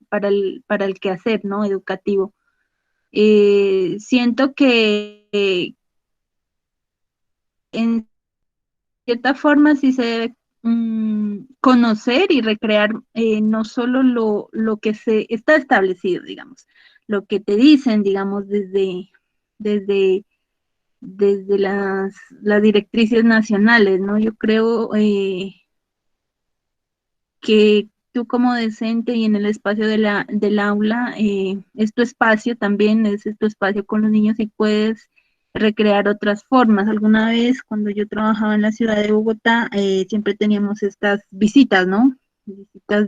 Speaker 2: quehacer, ¿no? Educativo. Siento que en cierta forma sí se debe conocer y recrear no solo lo que se está establecido, digamos, lo que te dicen, digamos, desde, desde las directrices nacionales, ¿no? Yo creo que tú como docente y en el espacio del aula, es tu espacio también, es tu espacio con los niños y puedes recrear otras formas. Alguna vez cuando yo trabajaba en la ciudad de Bogotá, siempre teníamos estas visitas, ¿no? Visitas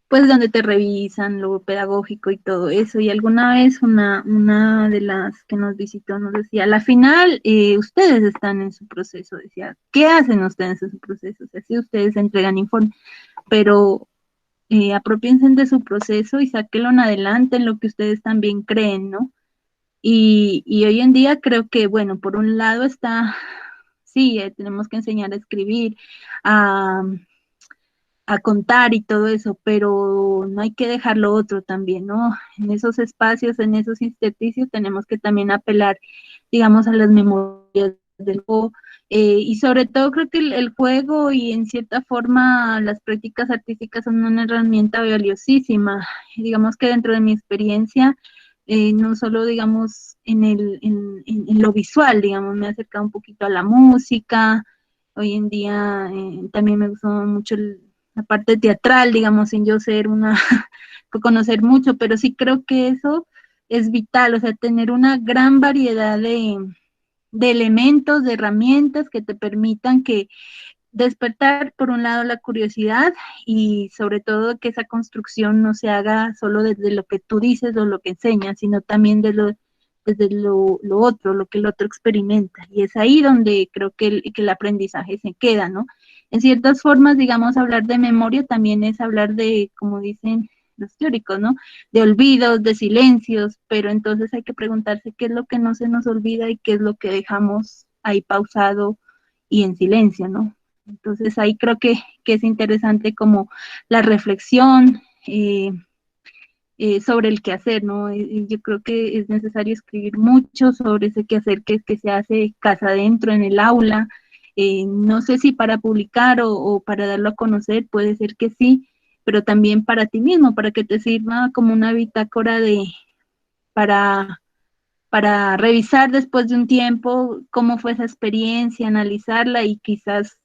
Speaker 2: pues donde te revisan lo pedagógico y todo eso. Y alguna vez una de las que nos visitó nos decía, a la final, ustedes están en su proceso, decía, ¿qué hacen ustedes en su proceso? O sea, si ustedes entregan informe, pero apropiense de su proceso y sáquenlo en adelante en lo que ustedes también creen, ¿no? Y hoy en día creo que, bueno, por un lado está, sí, tenemos que enseñar a escribir, a contar y todo eso, pero no hay que dejar lo otro también, ¿no? En esos espacios, en esos intersticios, tenemos que también apelar, digamos, a las memorias del juego, y sobre todo creo que el juego y en cierta forma las prácticas artísticas son una herramienta valiosísima. Digamos que dentro de mi experiencia, no solo, digamos, en lo visual, digamos, me he acercado un poquito a la música. Hoy en día también me gustó mucho la parte teatral, digamos, sin yo ser conocer mucho, pero sí creo que eso es vital, o sea, tener una gran variedad de elementos, de herramientas que te permitan que despertar, por un lado, la curiosidad y sobre todo que esa construcción no se haga solo desde lo que tú dices o lo que enseñas, sino también desde lo otro, lo que el otro experimenta. Y es ahí donde creo que el aprendizaje se queda, ¿no? En ciertas formas, digamos, hablar de memoria también es hablar de, como dicen los teóricos, ¿no? De olvidos, de silencios, pero entonces hay que preguntarse qué es lo que no se nos olvida y qué es lo que dejamos ahí pausado y en silencio, ¿no? Entonces ahí creo que es interesante como la reflexión sobre el quehacer, ¿no? Y yo creo que es necesario escribir mucho sobre ese quehacer que se hace casa adentro en el aula. No sé si para publicar o para darlo a conocer, puede ser que sí, pero también para ti mismo, para que te sirva como una bitácora para, para revisar después de un tiempo cómo fue esa experiencia, analizarla y quizás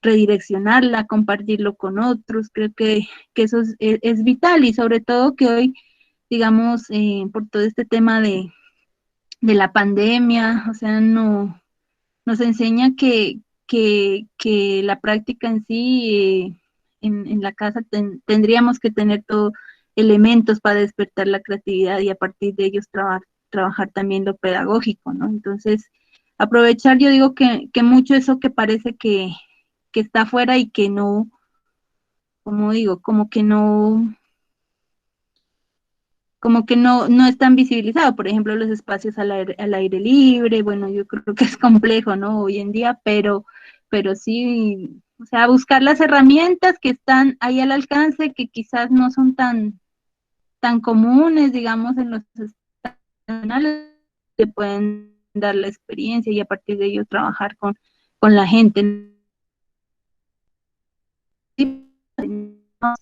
Speaker 2: redireccionarla, compartirlo con otros. Creo que eso es vital y sobre todo que hoy, digamos, por todo este tema de la pandemia, o sea, nos enseña que la práctica en sí, en la casa tendríamos que tener todos elementos para despertar la creatividad y a partir de ellos trabajar también lo pedagógico, ¿no? Entonces, aprovechar, yo digo que mucho eso que parece que está afuera y que no, como digo, como que no es tan visibilizado. Por ejemplo, los espacios al aire libre, bueno, yo creo que es complejo, ¿no? Hoy en día, pero sí, o sea, buscar las herramientas que están ahí al alcance, que quizás no son tan comunes, digamos, en los canales, que pueden dar la experiencia y a partir de ello trabajar con la gente.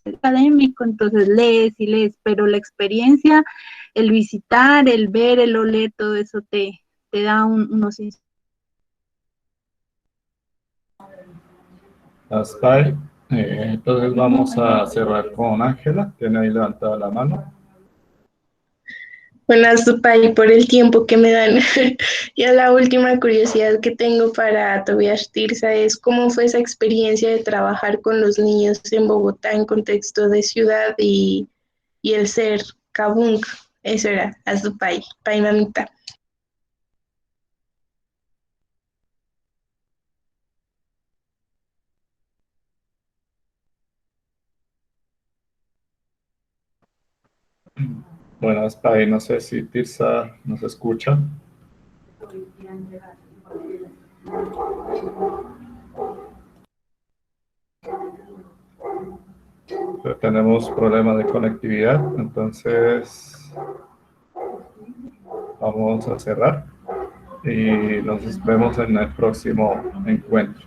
Speaker 2: Académico, entonces lees y lees, pero la experiencia, el visitar, el ver, el oler, todo eso te da unos...
Speaker 1: Hasta ahí. Entonces vamos a cerrar con Ángela, tiene ahí levantada la mano.
Speaker 11: Buenas, Tupay, por el tiempo que me dan. Ya la última curiosidad que tengo para Tobias Tirsa es cómo fue esa experiencia de trabajar con los niños en Bogotá en contexto de ciudad y el ser Kabunk. Eso era, Azupay, Pay mamita.
Speaker 1: Bueno, hasta ahí, no sé si Tirsa nos escucha. Pero tenemos problemas de conectividad, entonces vamos a cerrar y nos vemos en el próximo encuentro.